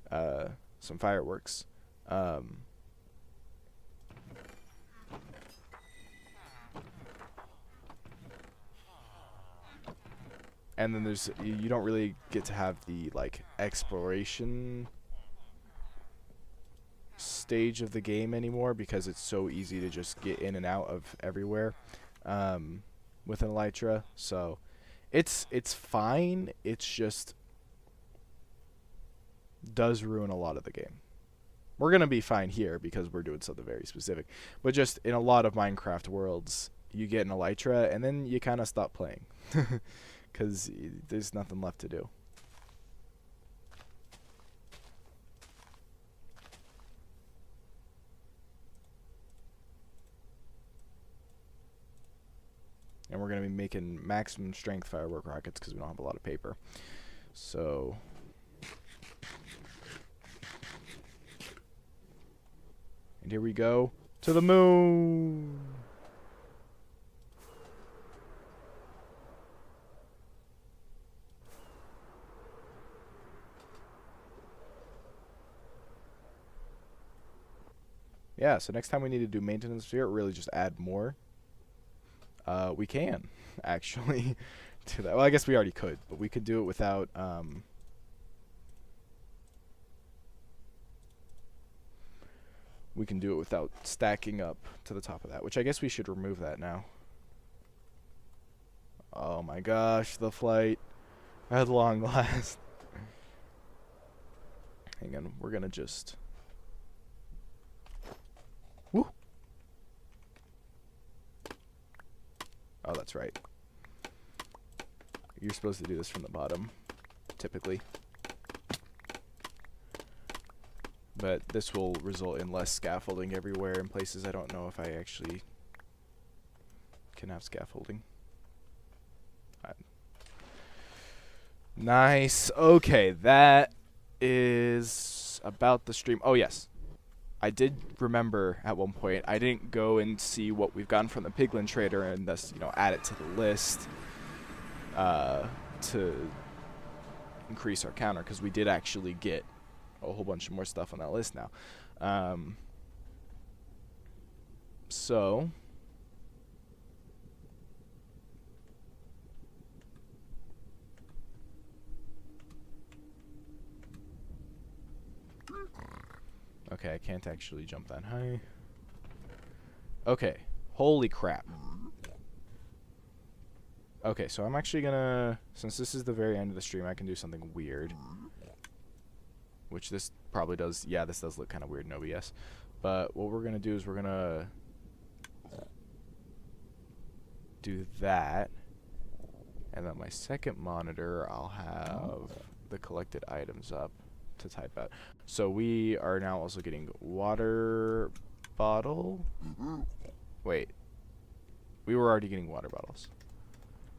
S1: fireworks. And then you don't really get to have the like exploration stage of the game anymore because it's so easy to just get in and out of everywhere with an ELYTRA. So it's fine. It's just does ruin a lot of the game. We're going to be fine here because we're doing something very specific. But just in a lot of Minecraft worlds, you get an ELYTRA and then you kind of stop playing. Because there's nothing left to do. And we're going to be making maximum strength firework rockets because we don't have a lot of paper. So... and here we go to the moon. Yeah, so next time we need to do maintenance here, really just add more. We can actually do that. Well, I guess we already could, but we could do it without we can do it without stacking up to the top of that, which I guess we should remove that now. Oh my gosh, the flight at long last. Hang on, we're gonna just... woo! Oh, that's right. You're supposed to do this from the bottom, typically. But this will result in less scaffolding everywhere in places I don't know if I actually can have scaffolding. Nice. Okay, that is about the stream. Oh, yes. I did remember at one point, I didn't go and see what we've gotten from the Piglen trader and thus, you know, add it to the list to increase our counter, because we did actually get a whole bunch of more stuff on that list now. So okay, I can't actually jump that high. Okay, holy crap. Okay, so I'm actually gonna, since this is the very end of the stream, I can do something weird. Which this probably does, yeah, this does look kind of weird in OBS. But what we're going to do is we're going to do that. And then my second monitor, I'll have the collected items up to type out. So we are now also getting water bottle. Wait. We were already getting water bottles.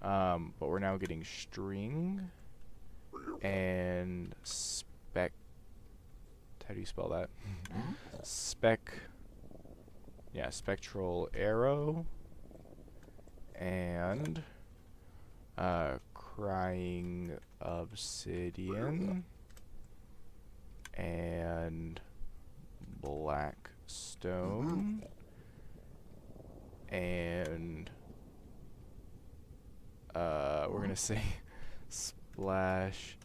S1: But we're now getting string and spec. How do you spell that? Yeah, spectral arrow and crying obsidian and black stone and we're gonna say splash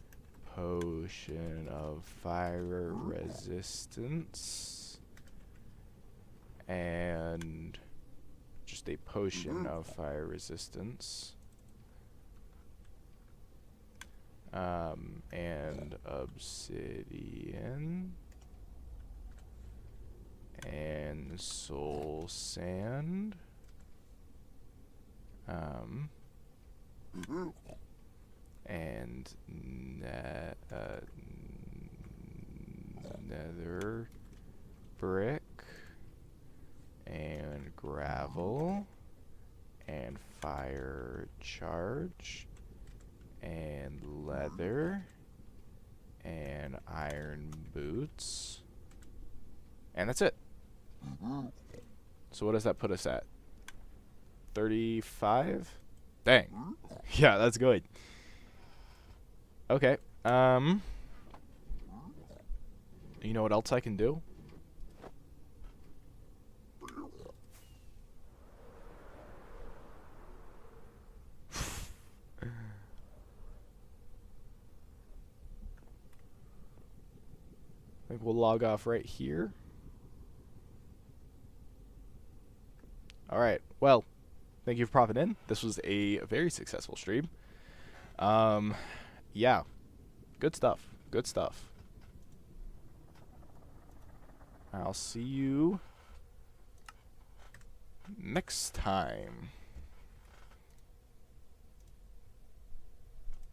S1: potion of fire resistance and just a potion of fire resistance and obsidian and soul sand and nether brick and gravel and fire charge and leather and iron boots, and that's it. So what does that put us at? 35? Dang. Yeah, that's good. Okay. You know what else I can do? I think we'll log off right here. Alright, well, thank you for popping in. This was a very successful stream. Yeah, good stuff. Good stuff. I'll see you next time.